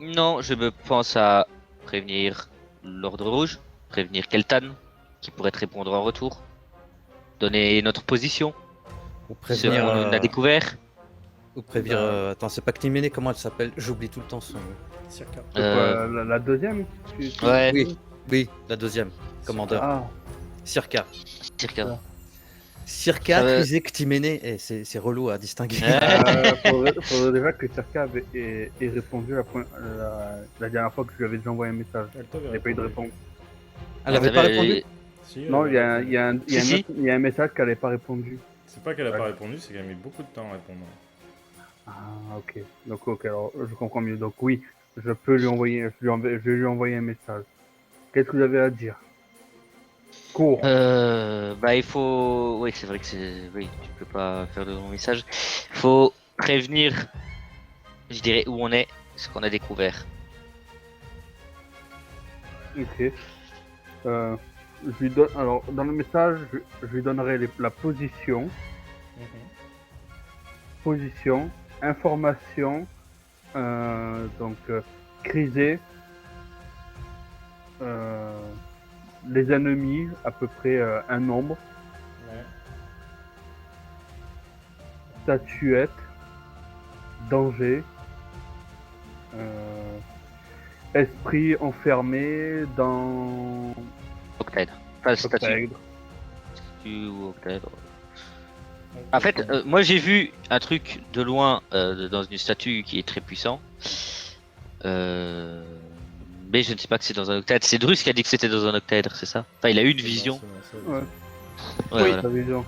Non, je me pense à prévenir l'Ordre Rouge, prévenir Keltan, qui pourrait te répondre en retour, donner notre position, Ou ce prévenir. qu'on a découvert. Ou prévenir. Attends, c'est pas Ctiménée, comment elle s'appelle? J'oublie tout le temps son nom. Circa. C'est quoi, la deuxième? Ouais. Oui, la deuxième. Commandeur. Ah, Circa. Circa. Circa, Ça va- Chrysé, Ctiménée. Eh, c'est relou à distinguer. faudrait déjà que Circa ait répondu la dernière fois que je lui avais déjà envoyé un message. Elle t'avait Il n'y a pas eu de répondu. réponse. Elle avait pas répondu? Si, Non, elle il y avait a, répondu. il y a un- il y a un Si, autre- il y a un message qu'elle n'avait pas répondu. C'est pas qu'elle a Ouais. pas répondu, c'est qu'elle a mis beaucoup de temps à répondre. Ah, ok. Donc, ok, alors je comprends mieux. Donc, oui, je peux lui envoyer, je vais lui envoyer un message. Qu'est-ce que vous avez à dire? Cours. Bah il faut. Oui, c'est vrai que c'est. Oui, tu peux pas faire de long message. Il faut prévenir, je dirais, où on est, ce qu'on a découvert. Ok. Je lui donne, alors, dans le message, je lui donnerai la position, information, donc, crisé, les ennemis, à peu près un nombre, Ouais. statuette, danger, esprit enfermé dans Octaèdre. Pas statue. octaèdre. Statue ou octaèdre. En fait, moi j'ai vu un truc de loin dans une statue qui est très puissant. Mais je ne sais pas que c'est dans un octaèdre. C'est Drus qui a dit que c'était dans un octaèdre, c'est ça? Enfin, il a eu une vision. Ouais. Ouais, Oui. voilà. La vision.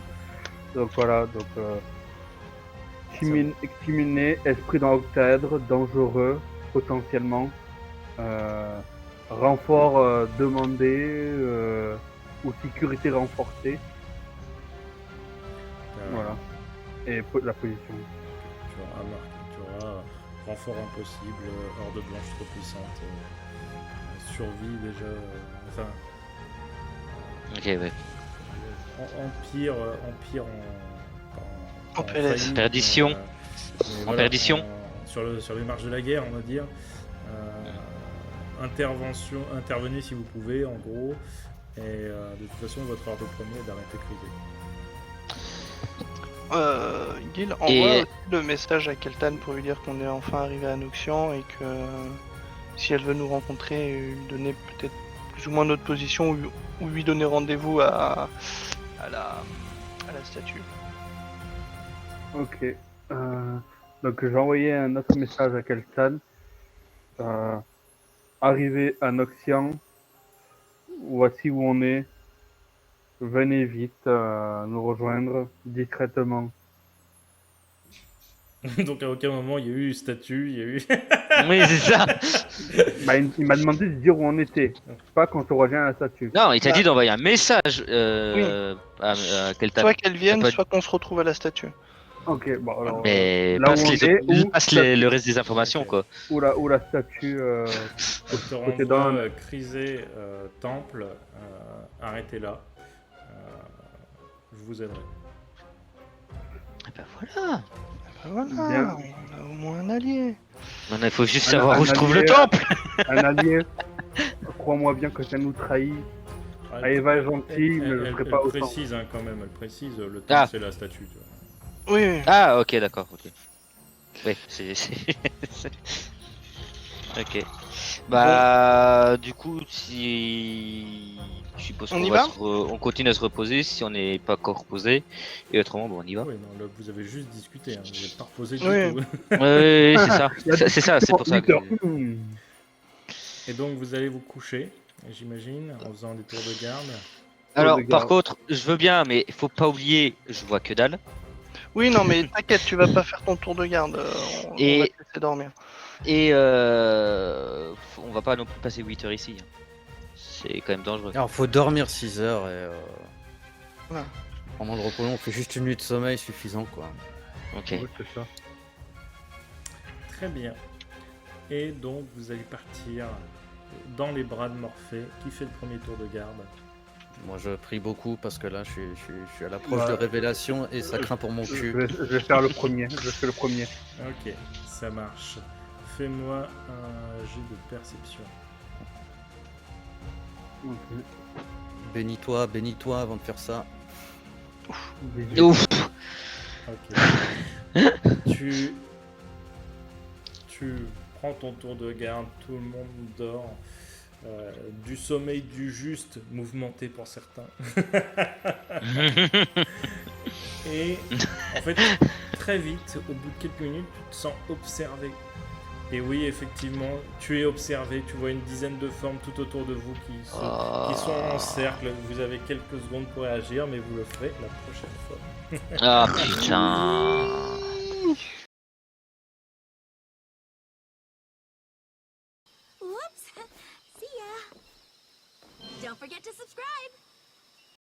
Donc voilà, donc Ctiménée, esprit dans octaèdre, dangereux, potentiellement. Renfort demandé ou sécurité renforcée. Voilà. Et la position. Tu auras marqué, tu auras renfort impossible, horde blanche trop puissante, survie déjà. Enfin, Ok, ouais. empire En PLS. faillite, Perdition. mais Perdition. sur les marges de la guerre, on va dire. Intervenez si vous pouvez, en gros. Et de toute façon, votre ordre premier est d'arrêter Crisé. Gil envoie aussi le message à Keltan pour lui dire qu'on est enfin arrivé à Noxian et que si elle veut nous rencontrer, lui donner peut-être plus ou moins notre position ou lui donner rendez-vous à la statue. Ok. Donc j'ai envoyé un autre message à Keltan. Arrivé à Noxian, voici où on est. Venez vite nous rejoindre discrètement. Donc à aucun moment il y a eu statue, il y a eu. Oui, c'est ça. Bah, il m'a demandé de dire où on était, pas qu'on se rejoint à la statue. Non, il t'a dit d'envoyer un message à Keltan. Soit qu'elle vienne, pas- soit qu'on se retrouve à la statue. Ok, bon alors. Mais là où passe, on les, est, où passe la- le reste des informations, quoi. Où la statue. Je te côté renvoie d'un. Crisé, Temple, arrêtez là. Je vous aiderai. Et ben voilà. Voilà, Bien. on a au moins un allié. Maintenant, il faut juste Un- savoir un où se trouve le allié, temple. Un allié. Crois-moi bien que ça nous trahit. Eva est gentille, mais je ne ferai pas elle autant. précise hein, quand même, elle précise le Ah. temple c'est la statue. Tu vois. Oui, oui. Ah, ok, d'accord, ok. Oui, ok. Bah, du coup, si. Je suppose On qu'on y va va on continue à se reposer si on n'est pas encore reposé. Et autrement, bon, on y va. Oui, non, là vous avez juste discuté, hein, vous n'êtes pas reposé Oui. du tout. Oui, c'est ça. Il y a C'est ça, c'est pour ça que. 8 heures. Et donc vous allez vous coucher, j'imagine, en faisant des tours de garde. Alors, de par garde. contre, je veux bien, mais faut pas oublier, je vois que dalle. Oui, non, mais t'inquiète, tu vas pas faire ton tour de garde. On va Et- te laisser dormir. Et on va pas non plus passer 8 heures ici. Hein. C'est quand même dangereux. Alors, faut dormir 6 heures et. Voilà. Pendant le repos, on fait juste une nuit de sommeil suffisant, quoi. Ok. Ouais, c'est ça. Très bien. Et donc vous allez partir dans les bras de Morphée. Qui fait le premier tour de garde? Moi, je prie beaucoup parce que là, je suis à l'approche Ouais. de révélation et ça craint pour mon Je cul. vais faire le premier. Je fais le premier. Ok, ça marche. Fais-moi un jet de perception. Bénis-toi avant de faire ça. 18. Ouf. Ok. tu prends ton tour de garde, tout le monde dort. Du sommeil du juste, mouvementé pour certains. Et en fait, très vite, au bout de quelques minutes, tu te sens observé. Et oui, effectivement, tu es observé. Tu vois une dizaine de formes tout autour de vous qui sont en cercle. Vous avez quelques secondes pour réagir, mais vous le ferez la prochaine fois. Ah putain. Whoops! See ya! Don't forget to subscribe!